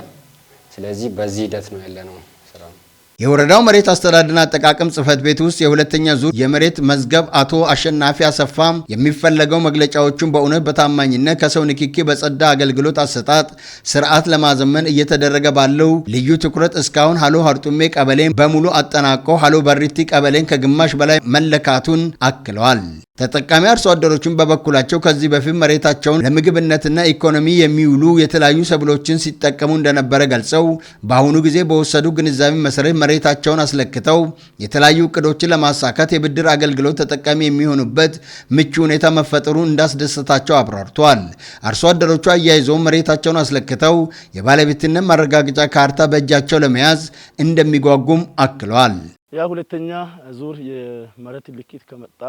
Speaker 15: ስለዚህ በዚህ ሂደት ነው ያለነው ስራው።
Speaker 13: የወረዳው መሬት አስተዳደርና አጠቃቀም ጽህፈት ቤት ውስጥ የሁለተኛ ዙር የመሬት መዝገብ አቶ አሸናፊ አሰፋም የሚፈለገው መግለጫዎቹን በእውነት በታማኝነት ከሰው ንክኪ በጸዳ አገልግሎት አሰጣጥ ስርዓት ለማዘመን እየተደረገ ባለው ልዩ ትኩረት እስካሁን ሃሎ አርጡሜ ቀበሌን በሙሉ አጠናቆ ሃሎ በሪቲ ቀበሌን ከግማሽ በላይ መለካቱን አክለዋል። ተጠቃሚ አርሶ አደሮችን በበኩላቸው ከዚህ በፊት መሬታቸውን ለምግብነትና ኢኮኖሚ የሚውሉ የተለያዩ ሰብሎችን ሲጠቀሙ እንደነበረ ገልጸው በአሁኑ ጊዜ በወሰዱ ግንዛቤ መሰረት መሬታቸውን አስለክተው የተለያዩ እቅዶችን ለማሳካት የብድር አገልግሎት ተጠቃሚ የሚሆኑበት ምቹ ሁኔታ መፈጠሩን እንዳስደሰታቸው አብራርተዋል። አርሶ አደሮቹ አያይዘው መሬታቸውን አስለክተው የባለቤትነት ማረጋገጫ ካርታ በእጃቸው ለመያዝ እንደሚጓጉም አክለዋል።
Speaker 9: ያ ሁለተኛ ዙር የመሬት ልኬት ከመጣ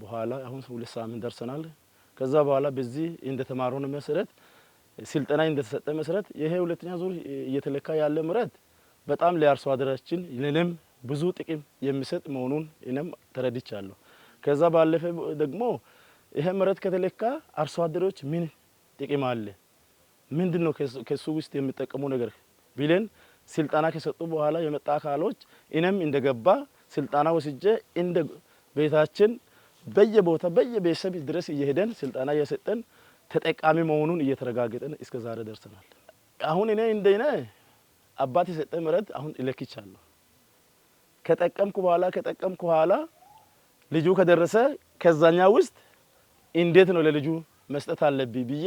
Speaker 9: በኋላ አሁን 2 ሳምንት ደርሰናል። ከዛ በኋላ በዚህ እንደተማረው መሰረት ስልጠና እንደተሰጠ መሰረት ይሄ ሁለተኛ ዙር እየተለካ ያለ መሬት በጣም ለአርሶ አደራችን ለለም ብዙ ጥቅም የሚሰጥ መሆኑን እኔም ተረድቻለሁ። ከዛ ባለፈ ደግሞ ይሄ መሬት ከተለካ አርሶ አደሮች ምን ጥቅም አለ ምንድነው ከሱ ውስጥ የሚጠቀሙ ነገር ቢለን ስልጠና ከሰጡ በኋላ የመጣ አካሎች እኔም እንደገባ ስልጠና ወስጄ እንደ ቤታችን በየቦታ በየቤተሰብ ድረስ እየሄደን ስልጠና እየሰጠን ተጠቃሚ መሆኑን እየተረጋገጠን እስከ ዛሬ ደርሰናል። አሁን እኔ እንደኔ አባት የሰጠ መሬት አሁን እለክቻለሁ። ከጠቀምኩ በኋላ ልጁ ከደረሰ ከዛኛ ውስጥ እንዴት ነው ለልጁ መስጠት አለብኝ ብዬ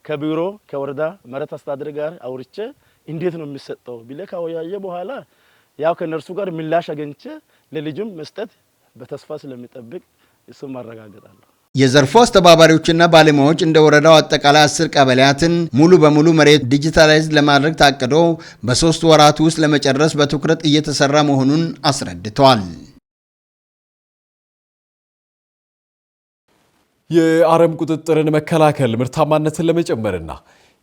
Speaker 9: ከቢሮ ከወረዳ መሬት አስተዳደር ጋር አውርቼ እንዴት ነው የሚሰጠው ብለ ካወያየ በኋላ ያው ከነርሱ ጋር ምላሽ አገኝቼ ለልጁም መስጠት በተስፋ ስለሚጠብቅ እሱ ማረጋገጣለሁ።
Speaker 13: የዘርፉ አስተባባሪዎችና ባለሙያዎች እንደ ወረዳው አጠቃላይ 10 ቀበሌያትን ሙሉ በሙሉ መሬት ዲጂታላይዝ ለማድረግ ታቅዶ በ3 ወራት ውስጥ ለመጨረስ በትኩረት እየተሰራ መሆኑን አስረድተዋል።
Speaker 1: የአረም ቁጥጥርን መከላከል ምርታማነትን ለመጨመርና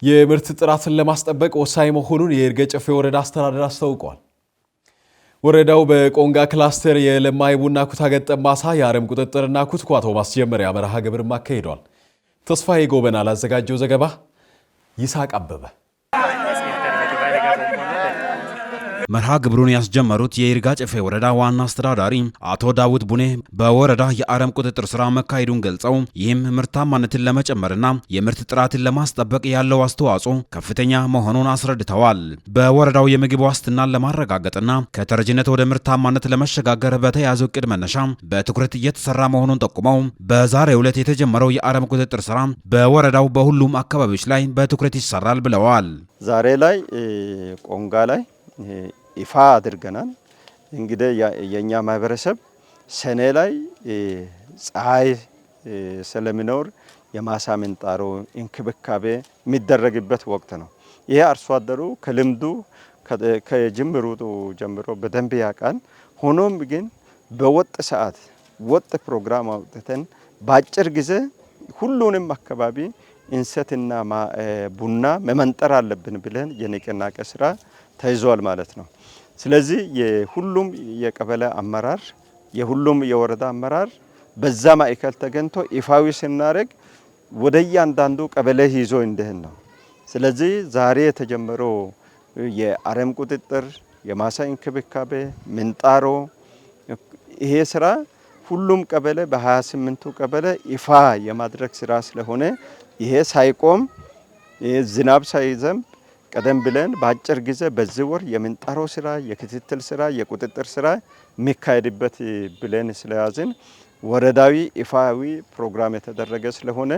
Speaker 1: የምርት ጥራትን ለማስጠበቅ ወሳኝ መሆኑን የይርጋ ጨፌ ወረዳ አስተዳደር አስታውቋል። ወረዳው በቆንጋ ክላስተር የለማይ ቡና ኩታ ገጠም ማሳ የአረም ቁጥጥርና ኩትኳቶ ማስጀመሪያ መርሃ ግብር አካሂዷል። ተስፋዬ ጎበና ላዘጋጀው ዘገባ ይሳቅ አበበ
Speaker 3: መርሃ ግብሩን ያስጀመሩት የይርጋ ጨፌ ወረዳ ዋና አስተዳዳሪ አቶ ዳውት ቡኔ በወረዳ የአረም ቁጥጥር ስራ መካሄዱን ገልጸው ይህም ምርታማነትን ለመጨመርና የምርት ጥራትን ለማስጠበቅ ያለው አስተዋጽኦ ከፍተኛ መሆኑን አስረድተዋል። በወረዳው የምግብ ዋስትናን ለማረጋገጥና ከተረጂነት ወደ ምርታማነት ለመሸጋገር በተያዘው እቅድ መነሻ በትኩረት እየተሰራ መሆኑን ጠቁመው በዛሬው ዕለት የተጀመረው የአረም ቁጥጥር ስራ በወረዳው በሁሉም አካባቢዎች ላይ በትኩረት ይሰራል ብለዋል።
Speaker 16: ዛሬ ላይ ቆንጋ ላይ ይፋ አድርገናል። እንግዲህ የኛ ማህበረሰብ ሰኔ ላይ ፀሐይ ስለሚኖር የማሳ ምንጣሮ እንክብካቤ የሚደረግበት ወቅት ነው። ይሄ አርሶ አደሩ ከልምዱ ከጅምሩ ጀምሮ በደንብ ያውቃል። ሆኖም ግን በወጥ ሰዓት ወጥ ፕሮግራም አውጥተን በአጭር ጊዜ ሁሉንም አካባቢ እንሰትና ቡና መመንጠር አለብን ብለን የንቅናቄ ስራ ተይዟል ማለት ነው። ስለዚህ የሁሉም የቀበሌ አመራር የሁሉም የወረዳ አመራር በዛ ማዕከል ተገኝቶ ይፋዊ ስናደርግ ወደ እያንዳንዱ ቀበሌ ይዞ እንደህን ነው። ስለዚህ ዛሬ የተጀመረው የአረም ቁጥጥር፣ የማሳ እንክብካቤ፣ ምንጣሮ ይሄ ስራ ሁሉም ቀበሌ በ28ቱ ቀበሌ ይፋ የማድረግ ስራ ስለሆነ ይሄ ሳይቆም ዝናብ ሳይዘንብ ቀደም ብለን በአጭር ጊዜ በዚህ ወር የምንጣሮ ስራ፣ የክትትል ስራ፣ የቁጥጥር ስራ የሚካሄድበት ብለን ስለያዝን ወረዳዊ ይፋዊ ፕሮግራም የተደረገ ስለሆነ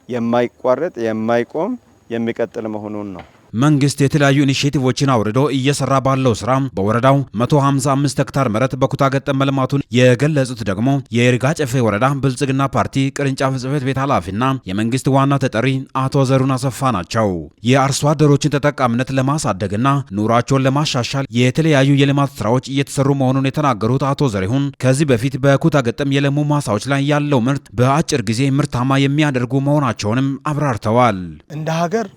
Speaker 16: የማይቋረጥ የማይቆም የሚቀጥል መሆኑን ነው።
Speaker 3: መንግስት የተለያዩ ኢኒሼቲቮችን አውርዶ እየሰራ ባለው ስራ በወረዳው 155 ሄክታር መሬት በኩታ ገጠም መልማቱን የገለጹት ደግሞ የይርጋ ጨፌ ወረዳ ብልጽግና ፓርቲ ቅርንጫፍ ጽሕፈት ቤት ኃላፊና የመንግስት ዋና ተጠሪ አቶ ዘሩን አሰፋ ናቸው። የአርሶ አደሮችን ተጠቃሚነት ለማሳደግና ኑሯቸውን ለማሻሻል የተለያዩ የልማት ስራዎች እየተሰሩ መሆኑን የተናገሩት አቶ ዘሪሁን ከዚህ በፊት በኩታ ገጠም የለሙ ማሳዎች ላይ ያለው ምርት በአጭር ጊዜ ምርታማ የሚያደርጉ መሆናቸውንም አብራርተዋል።
Speaker 17: እንደ ሀገር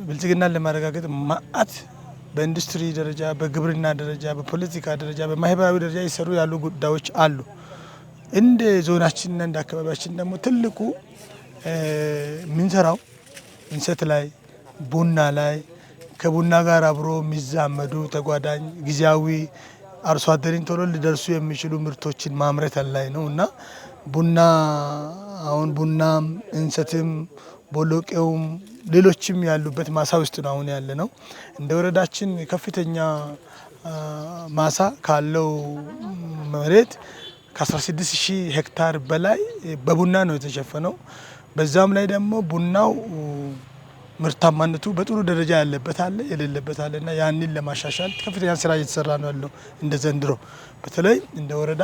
Speaker 17: ብልጽግናን ለማረጋገጥ ማአት በኢንዱስትሪ ደረጃ፣ በግብርና ደረጃ፣ በፖለቲካ ደረጃ፣ በማህበራዊ ደረጃ ይሰሩ ያሉ ጉዳዮች አሉ። እንደ ዞናችንና እንደ አካባቢያችን ደግሞ ትልቁ ምንሰራው እንሰት ላይ፣ ቡና ላይ ከቡና ጋር አብሮ የሚዛመዱ ተጓዳኝ ጊዜያዊ አርሶ አደሪን ቶሎ ሊደርሱ የሚችሉ ምርቶችን ማምረት ላይ ነው እና ቡና አሁን ቡናም እንሰትም ቦሎቄውም ሌሎችም ያሉበት ማሳ ውስጥ ነው አሁን ያለ ነው። እንደ ወረዳችን ከፍተኛ ማሳ ካለው መሬት ከ16000 ሄክታር በላይ በቡና ነው የተሸፈነው። በዛም ላይ ደግሞ ቡናው ምርታማነቱ በጥሩ ደረጃ ያለበት አለ የሌለበት አለና ያንን ለማሻሻል ከፍተኛ ስራ እየተሰራ ነው ያለው። እንደ ዘንድሮ በተለይ እንደ ወረዳ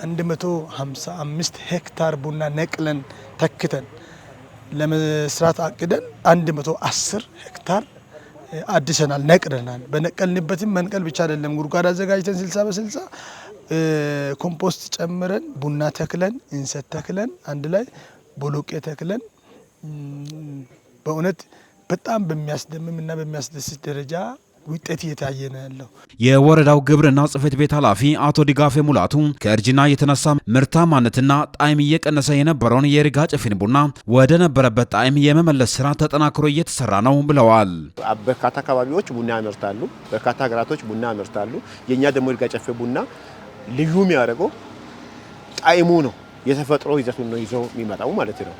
Speaker 17: 155 ሄክታር ቡና ነቅለን ተክተን ለመስራት አቅደን 110 ሄክታር አድሰናል፣ ነቅለናል። በነቀልንበትም መንቀል ብቻ አይደለም፣ ጉድጓድ አዘጋጅተን 60 በ60 ኮምፖስት ጨምረን ቡና ተክለን እንሰት ተክለን አንድ ላይ ቦሎቄ ተክለን በእውነት በጣም በሚያስደምም እና በሚያስደስት ደረጃ ውጤት እየታየ ነው ያለው።
Speaker 3: የወረዳው ግብርና ጽሕፈት ቤት ኃላፊ አቶ ዲጋፌ ሙላቱ ከእርጅና የተነሳ ምርታማነትና ጣዕም እየቀነሰ የነበረውን የይርጋ ጨፌን ቡና ወደ ነበረበት ጣዕም የመመለስ ስራ ተጠናክሮ እየተሰራ ነው ብለዋል።
Speaker 18: በርካታ አካባቢዎች ቡና ያመርታሉ፣ በርካታ ሀገራቶች ቡና ያመርታሉ። የኛ ደግሞ ይርጋ ጨፌ ቡና ልዩ የሚያደርገው ጣዕሙ ነው፣ የተፈጥሮ ይዘቱን ነው ይዞ የሚመጣው ማለት ነው።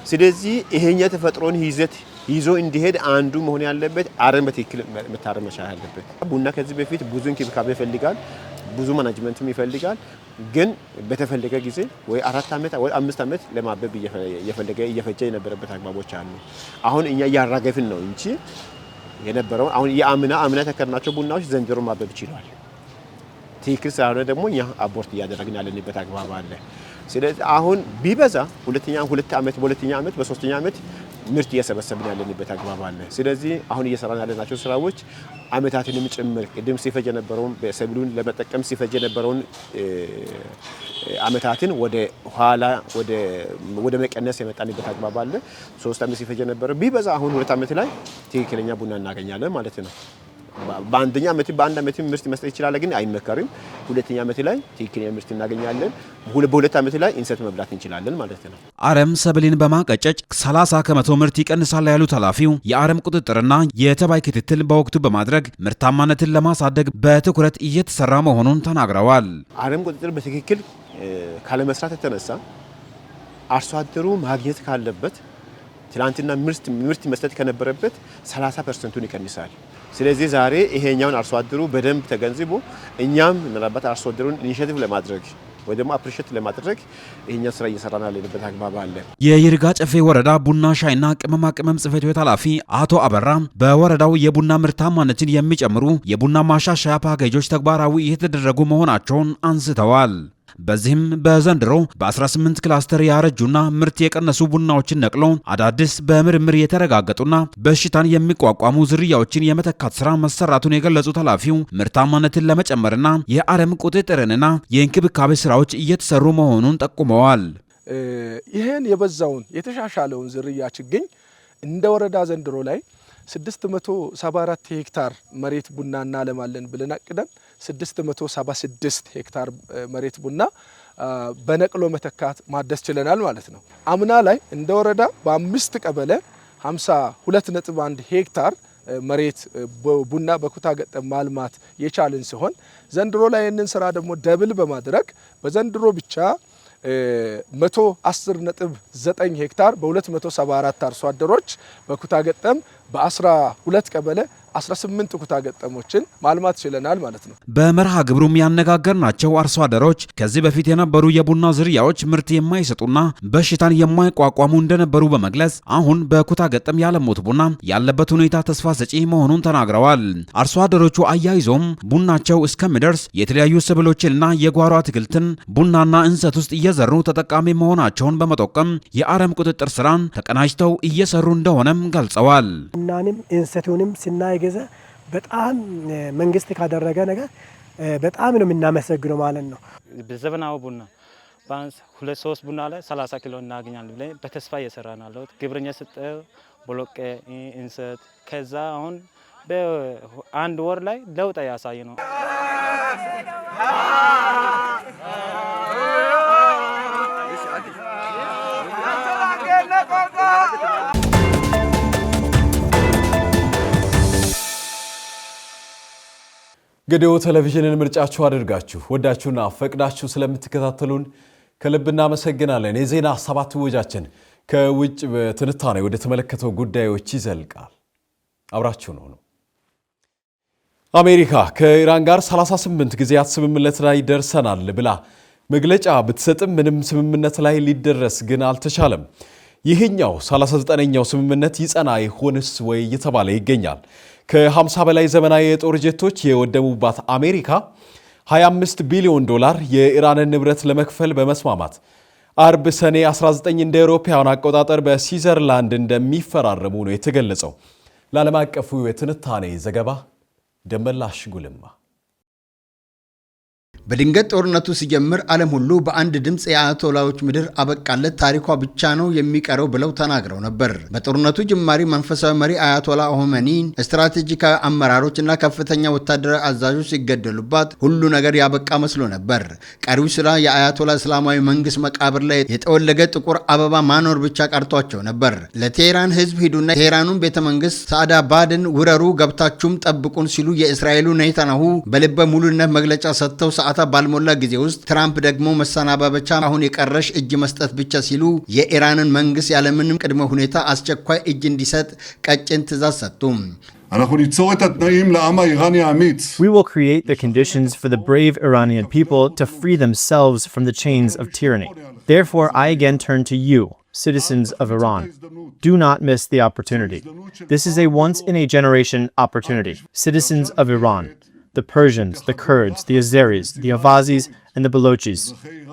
Speaker 18: ስለዚህ ይሄኛ የተፈጥሮን ይዘት ይዞ እንዲሄድ አንዱ መሆን ያለበት አረም በትክክል መታረም መቻል አለበት። ቡና ከዚህ በፊት ብዙ እንክብካቤ ይፈልጋል፣ ብዙ ማናጅመንትም ይፈልጋል። ግን በተፈለገ ጊዜ ወይ 4 ዓመት ወይ 5 ዓመት ለማበብ እየፈጀ የነበረበት አግባቦች አሉ። አሁን እኛ እያራገፍን ነው እንጂ የነበረው አሁን የአምና ተከርናቸው ቡናዎች ዘንድሮ ማበብ ይችላል። ትክክል ሳይሆን ደግሞ እኛ አቦርት እያደረግን ያለንበት አግባብ አለ። ስለዚህ አሁን ቢበዛ በሁለተኛ ዓመት በሶስተኛ ዓመት ምርት እየሰበሰብን ያለንበት አግባብ አለ። ስለዚህ አሁን እየሰራን ያለናቸው ስራዎች አመታትንም ጭምር ቅድም ሲፈጅ የነበረውን በሰብሉን ለመጠቀም ሲፈጅ የነበረውን አመታትን ወደ ኋላ ወደ መቀነስ የመጣንበት አግባብ አለ። 3 ዓመት ሲፈጅ የነበረው ቢበዛ አሁን 2 ዓመት ላይ ትክክለኛ ቡና እናገኛለን ማለት ነው። በአንደኛ ዓመት በአንድ ዓመት ምርት መስጠት ይችላል፣ ግን አይመከርም። ሁለተኛ ዓመት ላይ ትክክለኛ ምርት እናገኛለን። በሁለት ዓመት ላይ እንሰት መብላት እንችላለን ማለት ነው።
Speaker 3: አረም ሰብልን በማቀጨጭ 30 ከመቶ ምርት ይቀንሳል ያሉት ኃላፊው የአረም ቁጥጥርና የተባይ ክትትል በወቅቱ በማድረግ ምርታማነትን ለማሳደግ በትኩረት እየተሰራ መሆኑን ተናግረዋል።
Speaker 18: አረም ቁጥጥር በትክክል ካለመስራት የተነሳ አርሶ አደሩ ማግኘት ካለበት ትላንትና ምርት መስጠት ከነበረበት 30% ይቀንሳል። ስለዚህ ዛሬ ይሄኛውን አርሶ አደሩ በደንብ ተገንዝቦ እኛም ምናልባት አርሶ አደሩን ኢኒሼቲቭ ለማድረግ ወይ ደግሞ አፕሪሼት ለማድረግ ይሄኛ ስራ እየሰራን ያለንበት አግባብ አለ።
Speaker 3: የይርጋ ጨፌ ወረዳ ቡና ሻይና ቅመማ ቅመም ጽሕፈት ቤት ኃላፊ አቶ አበራ በወረዳው የቡና ምርታማነትን የሚጨምሩ የቡና ማሻሻያ ፓኬጆች ተግባራዊ እየተደረጉ መሆናቸውን አንስተዋል። በዚህም በዘንድሮ በ18 ክላስተር ያረጁና ምርት የቀነሱ ቡናዎችን ነቅሎ አዳዲስ በምርምር የተረጋገጡና በሽታን የሚቋቋሙ ዝርያዎችን የመተካት ስራ መሰራቱን የገለጹት ኃላፊው ምርታማነትን ለመጨመርና የአረም ቁጥጥርንና የእንክብካቤ ስራዎች እየተሰሩ መሆኑን ጠቁመዋል።
Speaker 19: ይህን የበዛውን የተሻሻለውን ዝርያ ችግኝ እንደ ወረዳ ዘንድሮ ላይ 674 ሄክታር መሬት ቡና እናለማለን ብለን አቅደን 676 ሄክታር መሬት ቡና በነቅሎ መተካት ማደስ ችለናል ማለት ነው። አምና ላይ እንደ ወረዳ በ5 ቀበሌ 52.1 ሄክታር መሬት ቡና በኩታ ገጠም ማልማት የቻልን ሲሆን ዘንድሮ ላይ ይህንን ስራ ደግሞ ደብል በማድረግ በዘንድሮ ብቻ 110.9 ሄክታር በ274 አርሶ አደሮች በኩታ ገጠም በ12 ቀበሌ 18 ኩታ ገጠሞችን ማልማት ችለናል ማለት ነው።
Speaker 3: በመርሃ ግብሩም ያነጋገርናቸው አርሶ አደሮች ከዚህ በፊት የነበሩ የቡና ዝርያዎች ምርት የማይሰጡና በሽታን የማይቋቋሙ እንደነበሩ በመግለጽ አሁን በኩታ ገጠም ያለሙት ቡና ያለበት ሁኔታ ተስፋ ሰጪ መሆኑን ተናግረዋል። አርሶ አደሮቹ አያይዞም ቡናቸው እስከሚደርስ የተለያዩ ሰብሎችንና የጓሮ አትክልትን ቡናና እንሰት ውስጥ እየዘሩ ተጠቃሚ መሆናቸውን በመጠቆም የአረም ቁጥጥር ስራን ተቀናጅተው እየሰሩ እንደሆነም ገልጸዋል።
Speaker 11: ቡናንም እንሰቱንም ስናይ ገዘ በጣም መንግስት ካደረገ ነገር በጣም ነው የምናመሰግነው ማለት ነው።
Speaker 20: በዘመናዊ ቡና ባንስ 2-3 ቡና ላይ 30 ኪሎ እናገኛለን ብለን በተስፋ እየሰራን ያለው ግብርኛ ስጠ ቦሎቄ እንሰት ከዛ አሁን በአንድ ወር ላይ ለውጥ ያሳይ ነው።
Speaker 1: ገዴኦ ቴሌቪዥንን ምርጫችሁ አድርጋችሁ ወዳችሁና ፈቅዳችሁ ስለምትከታተሉን ከልብ እናመሰግናለን። የዜና 7 ወጃችን ከውጭ በትንታኔ ወደ ተመለከተው ጉዳዮች ይዘልቃል። አብራችሁ ነው። አሜሪካ ከኢራን ጋር 38 ጊዜያት ስምምነት ላይ ደርሰናል ብላ መግለጫ ብትሰጥም ምንም ስምምነት ላይ ሊደረስ ግን አልተቻለም። ይህኛው 39ኛው ስምምነት ይጸና ይሆንስ ወይ እየተባለ ይገኛል። ከ50 በላይ ዘመናዊ የጦር ጀቶች የወደሙባት አሜሪካ 25 ቢሊዮን ዶላር የኢራንን ንብረት ለመክፈል በመስማማት አርብ ሰኔ 19 እንደ አውሮፓውያን አቆጣጠር በስዊዘርላንድ እንደሚፈራረሙ ነው የተገለጸው። ለዓለም አቀፉ የትንታኔ ዘገባ ደመላሽ ጉልማ።
Speaker 13: በድንገት ጦርነቱ ሲጀምር ዓለም ሁሉ በአንድ ድምፅ የአያቶላዎች ምድር አበቃለት ታሪኳ ብቻ ነው የሚቀረው ብለው ተናግረው ነበር። በጦርነቱ ጅማሪ መንፈሳዊ መሪ አያቶላ ሆሜኒ ስትራቴጂካዊ አመራሮችና ከፍተኛ ወታደራዊ አዛዦች ሲገደሉባት ሁሉ ነገር ያበቃ መስሎ ነበር። ቀሪው ስራ የአያቶላ እስላማዊ መንግስት መቃብር ላይ የጠወለገ ጥቁር አበባ ማኖር ብቻ ቀርቷቸው ነበር። ለቴህራን ህዝብ ሂዱና ቴህራኑን ቤተመንግስት ሳዕዳባድን ውረሩ፣ ገብታችሁም ጠብቁን ሲሉ የእስራኤሉ ኔታንያሁ በልበ ሙሉነት መግለጫ ሰጥተው ባልሞላ ጊዜ ውስጥ ትራምፕ ደግሞ መሰናባበቻ አሁን የቀረሽ እጅ መስጠት ብቻ ሲሉ የኢራንን መንግስት ያለምንም ቅድመ ሁኔታ አስቸኳይ እጅ እንዲሰጥ ቀጭን ትዕዛዝ ሰጡ።
Speaker 21: We will create the conditions for the brave Iranian people to free themselves from the chains of tyranny. Therefore, I again turn to you, citizens of Iran. Do not miss the opportunity. This is a once-in-a-generation opportunity. Citizens of Iran, the Persians, the Kurds, the Azeris, the Avazis, and the Balochis.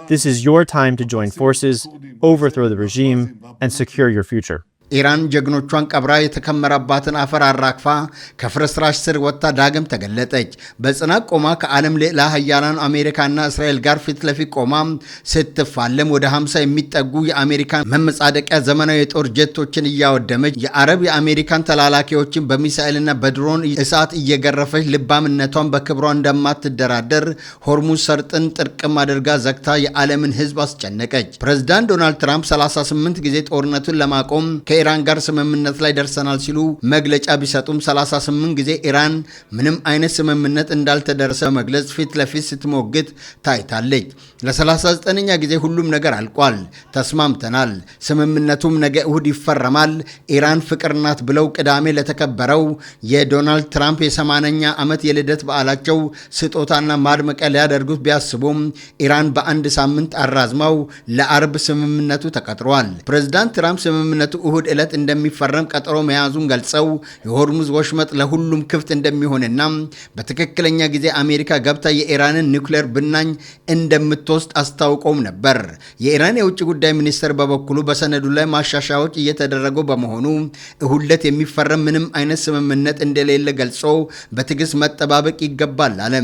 Speaker 21: This is your time to join forces, overthrow the regime, and secure your future.
Speaker 13: ኢራን ጀግኖቿን ቀብራ የተከመረባትን አፈር አራግፋ ከፍርስራሽ ስር ወጥታ ዳግም ተገለጠች። በጽናት ቆማ ከዓለም ሌላ ሀያላን አሜሪካና እስራኤል ጋር ፊት ለፊት ቆማ ስትፋለም ወደ 50 የሚጠጉ የአሜሪካን መመጻደቂያ ዘመናዊ የጦር ጀቶችን እያወደመች የአረብ የአሜሪካን ተላላኪዎችን በሚሳኤልና በድሮን እሳት እየገረፈች ልባምነቷን በክብሯ እንደማትደራደር ሆርሙዝ ሰርጥን ጥርቅም አድርጋ ዘግታ የዓለምን ሕዝብ አስጨነቀች። ፕሬዝዳንት ዶናልድ ትራምፕ 38 ጊዜ ጦርነቱን ለማቆም ከኢራን ጋር ስምምነት ላይ ደርሰናል ሲሉ መግለጫ ቢሰጡም 38 ጊዜ ኢራን ምንም አይነት ስምምነት እንዳልተደረሰ መግለጽ ፊት ለፊት ስትሞግት ታይታለች። ለ39ኛ ጊዜ ሁሉም ነገር አልቋል፣ ተስማምተናል፣ ስምምነቱም ነገ እሁድ ይፈረማል። ኢራን ፍቅር ናት ብለው ቅዳሜ ለተከበረው የዶናልድ ትራምፕ የ80ኛ ዓመት የልደት በዓላቸው ስጦታና ማድመቂያ ሊያደርጉት ቢያስቡም ኢራን በአንድ ሳምንት አራዝመው ለአርብ ስምምነቱ ተቀጥሯል። ፕሬዝዳንት ትራምፕ ስምምነቱ እሁድ ዕለት እንደሚፈረም ቀጠሮ መያዙን ገልጸው የሆርሙዝ ወሽመጥ ለሁሉም ክፍት እንደሚሆንና በትክክለኛ ጊዜ አሜሪካ ገብታ የኢራንን ኒውክሌር ብናኝ እንደምትወስድ አስታውቀውም ነበር። የኢራን የውጭ ጉዳይ ሚኒስትር በበኩሉ በሰነዱ ላይ ማሻሻያዎች እየተደረጉ በመሆኑ እሁድ ዕለት የሚፈረም ምንም አይነት ስምምነት እንደሌለ ገልጾ በትዕግስት መጠባበቅ ይገባል አለ።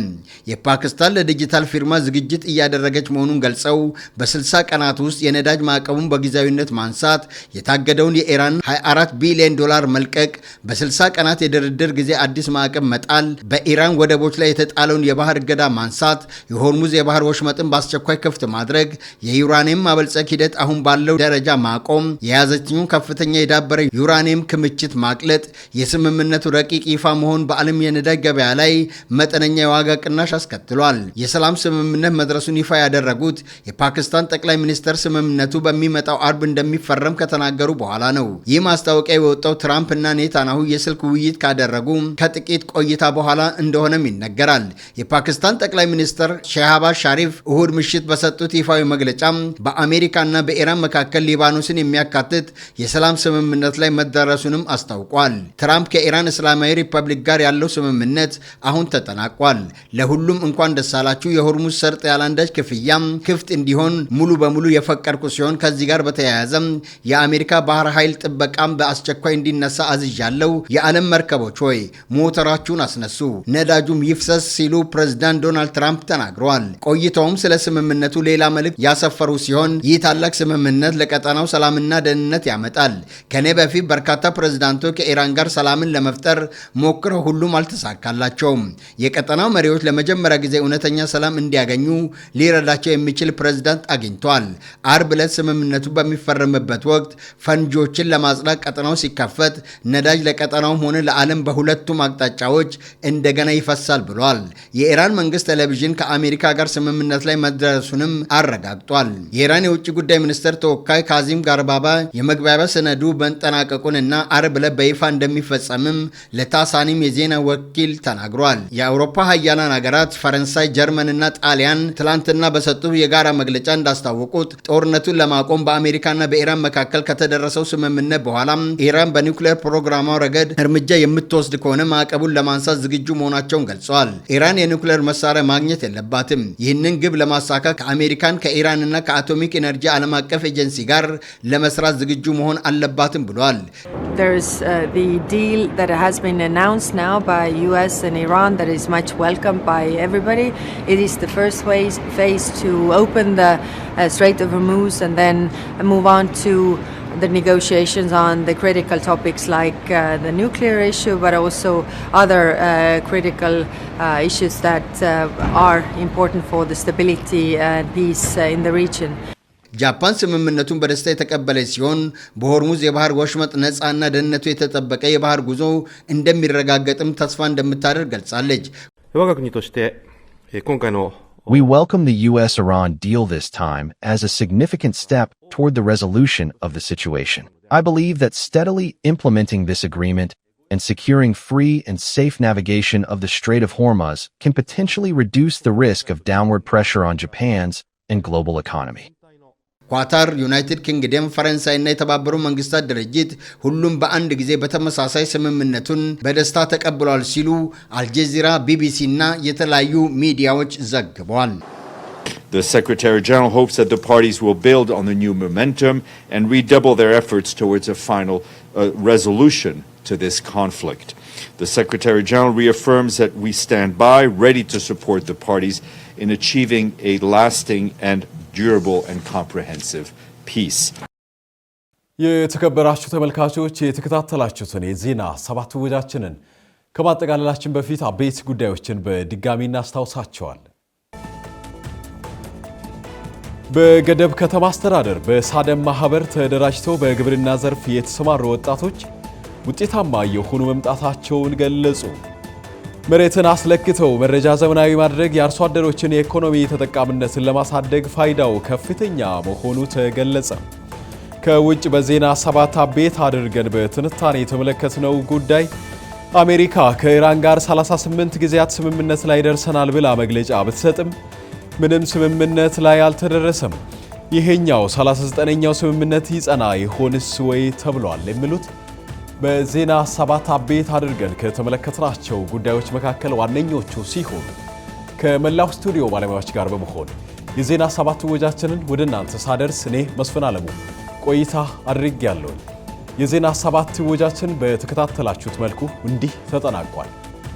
Speaker 13: የፓኪስታን ለዲጂታል ፊርማ ዝግጅት እያደረገች መሆኑን ገልጸው በ60 ቀናት ውስጥ የነዳጅ ማዕቀቡን በጊዜያዊነት ማንሳት፣ የታገደውን የኢራን 24 ቢሊዮን ዶላር መልቀቅ፣ በ60 ቀናት የድርድር ጊዜ አዲስ ማዕቀብ መጣል፣ በኢራን ወደቦች ላይ የተጣለውን የባህር እገዳ ማንሳት፣ የሆርሙዝ የባህር ወሽመጥን በአስቸኳይ ክፍት ማድረግ፣ የዩራኒየም ማበልጸግ ሂደት አሁን ባለው ደረጃ ማቆም፣ የያዘችውን ከፍተኛ የዳበረ ዩራኒየም ክምችት ማቅለጥ፣ የስምምነቱ ረቂቅ ይፋ መሆን በዓለም የነዳጅ ገበያ ላይ መጠነኛ የዋጋ ቅናሽ አስከትሏል። የሰላም ስምምነት መድረሱን ይፋ ያደረጉት የፓኪስታን ጠቅላይ ሚኒስትር ስምምነቱ በሚመጣው አርብ እንደሚፈረም ከተናገሩ በኋላ ነው። ይህ ማስታወቂያ የወጣው ትራምፕ እና ኔታንያሁ የስልክ ውይይት ካደረጉ ከጥቂት ቆይታ በኋላ እንደሆነም ይነገራል። የፓኪስታን ጠቅላይ ሚኒስትር ሼህባዝ ሻሪፍ እሁድ ምሽት በሰጡት ይፋዊ መግለጫ በአሜሪካና በኢራን መካከል ሊባኖስን የሚያካትት የሰላም ስምምነት ላይ መደረሱንም አስታውቋል። ትራምፕ ከኢራን እስላማዊ ሪፐብሊክ ጋር ያለው ስምምነት አሁን ተጠናቋል፣ ለሁሉም እንኳን ደስ አላችሁ፣ የሆርሙዝ ሰርጥ ያላንዳች ክፍያም ክፍት እንዲሆን ሙሉ በሙሉ የፈቀድኩ ሲሆን ከዚህ ጋር በተያያዘ የአሜሪካ ባህር ኃይል ጥበቃም በአስቸኳይ እንዲነሳ አዝዣለሁ፣ የዓለም መርከቦች ሆይ ሞተራችሁን አስነሱ፣ ነዳጁም ይፍሰስ ሲሉ ፕሬዝዳንት ዶናልድ ትራምፕ ተናግረዋል። ቆይተውም ስለ ስምምነቱ ሌላ መልእክት ያሰፈሩ ሲሆን ይህ ታላቅ ስምምነት ለቀጠናው ሰላምና ደህንነት ያመጣል። ከኔ በፊት በርካታ ፕሬዝዳንቶች ከኢራን ጋር ሰላምን ለመፍጠር ሞክረው ሁሉም አልተሳካላቸውም። የቀጠናው መሪዎች ለመጀመሪያ ጊዜ እውነተኛ ሰላም እንዲያገኙ ሊረዳቸው የሚችል ፕሬዝዳንት አግኝቷል። አርብ ዕለት ስምምነቱ በሚፈረምበት ወቅት ፈንጂዎችን ለማጽዳት ቀጠናው ሲከፈት ነዳጅ ለቀጠናውም ሆነ ለዓለም በሁለቱም አቅጣጫዎች እንደገና ይፈሳል ብሏል። የኢራን መንግስት ቴሌቪዥን ከአሜሪካ ጋር ስምምነት ላይ መድረሱንም አረጋግጧል። የኢራን የውጭ ጉዳይ ሚኒስትር ተወካይ ካዚም ጋርባባ የመግባቢያ ሰነዱ መጠናቀቁንና አርብ ዕለት በይፋ እንደሚፈጸምም ለታሳኒም የዜና ወኪል ተናግሯል። የአውሮፓ ሀያላን ሀገራት ፈረንሳይ፣ ጀርመንና ጣሊያን ትላንትና በሰጡት የጋራ መግለጫ እንዳስታወቁት ጦርነቱን ለማቆም በአሜሪካና በኢራን መካከል ከተደረሰው ስምምነት በኋላም ኢራን በኒውክሌር ፕሮግራሟ ረገድ እርምጃ የምትወስድ ከሆነ ማዕቀቡን ለማንሳት ዝግጁ መሆናቸውን ገልጸዋል። ኢራን የኒውክሌር መሳሪያ ማግኘት የለባትም። ይህንን ግብ ለማሳካት ከአሜሪካን ከኢራንና ከአቶሚክ ኤነርጂ ዓለም አቀፍ ኤጀንሲ ጋር ለመስራት ዝግጁ መሆን አለባትም ብሏል።
Speaker 2: There's the deal that has been announced now by US and Iran that is much welcomed by everybody. It is the first phase to open the Strait of Hormuz and then move on to the negotiations on the critical topics like the nuclear issue, but also other critical issues that are important for the stability and peace in the region.
Speaker 13: ጃፓን ስምምነቱን በደስታ የተቀበለች ሲሆን በሆርሙዝ የባህር ወሽመጥ ነፃና ደህንነቱ የተጠበቀ የባህር ጉዞ እንደሚረጋገጥም ተስፋ እንደምታደርግ ገልጻለች።
Speaker 22: We welcome the US-Iran deal this time as a significant step toward the resolution of the situation. I believe that steadily implementing this agreement and securing free and safe navigation of the Strait of Hormuz can potentially reduce the risk of downward pressure on Japan's and global economy.
Speaker 13: ኳታር፣ ዩናይትድ ኪንግደም፣ ፈረንሳይና የተባበሩት መንግስታት ድርጅት ሁሉም በአንድ ጊዜ በተመሳሳይ ስምምነቱን በደስታ ተቀብሏል ሲሉ አልጀዚራ፣ ቢቢሲ እና የተለያዩ ሚዲያዎች ዘግበዋል።
Speaker 4: The Secretary General hopes that the parties will build on the new momentum and redouble their efforts towards a final resolution to this conflict. The Secretary General reaffirms that we stand by, ready to support the parties in achieving a lasting and durable and comprehensive peace.
Speaker 1: የተከበራችሁ ተመልካቾች የተከታተላችሁትን የዜና ሰባት ወጃችንን ከማጠቃለላችን በፊት አበይት ጉዳዮችን በድጋሚ እናስታውሳቸዋለን። በገደብ ከተማ አስተዳደር በሳደም ማህበር ተደራጅተው በግብርና ዘርፍ የተሰማሩ ወጣቶች ውጤታማ የሆኑ መምጣታቸውን ገለጹ። መሬትን አስለክተው መረጃ ዘመናዊ ማድረግ የአርሶ አደሮችን የኢኮኖሚ ተጠቃሚነትን ለማሳደግ ፋይዳው ከፍተኛ መሆኑ ተገለጸ። ከውጭ በዜና ሰባት አበይት አድርገን በትንታኔ የተመለከትነው ጉዳይ አሜሪካ ከኢራን ጋር 38 ጊዜያት ስምምነት ላይ ደርሰናል ብላ መግለጫ ብትሰጥም ምንም ስምምነት ላይ አልተደረሰም። ይሄኛው 39ኛው ስምምነት ይጸና ይሆንስ ወይ ተብሏል የሚሉት በዜና ሰባት አበይት አድርገን ከተመለከትናቸው ጉዳዮች መካከል ዋነኞቹ ሲሆኑ ከመላው ስቱዲዮ ባለሙያዎች ጋር በመሆን የዜና ሰባት ወጃችንን ወደ እናንተ ሳደርስ እኔ መስፍን አለሙ ቆይታ አድርጌያለሁ። የዜና ሰባት ወጃችን በተከታተላችሁት መልኩ እንዲህ ተጠናቋል።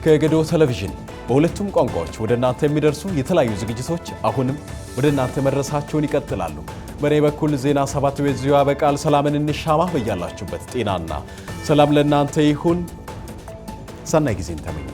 Speaker 1: ከገዶ ቴሌቪዥን በሁለቱም ቋንቋዎች ወደ እናንተ የሚደርሱ የተለያዩ ዝግጅቶች አሁንም ወደ እናንተ መድረሳቸውን ይቀጥላሉ። በኔ በኩል ዜና ሰባት በዚሁ ያበቃል። ሰላምን እንሻማ። በያላችሁበት ጤናና ሰላም ለእናንተ ይሁን። ሰናይ ጊዜን ተመኘ።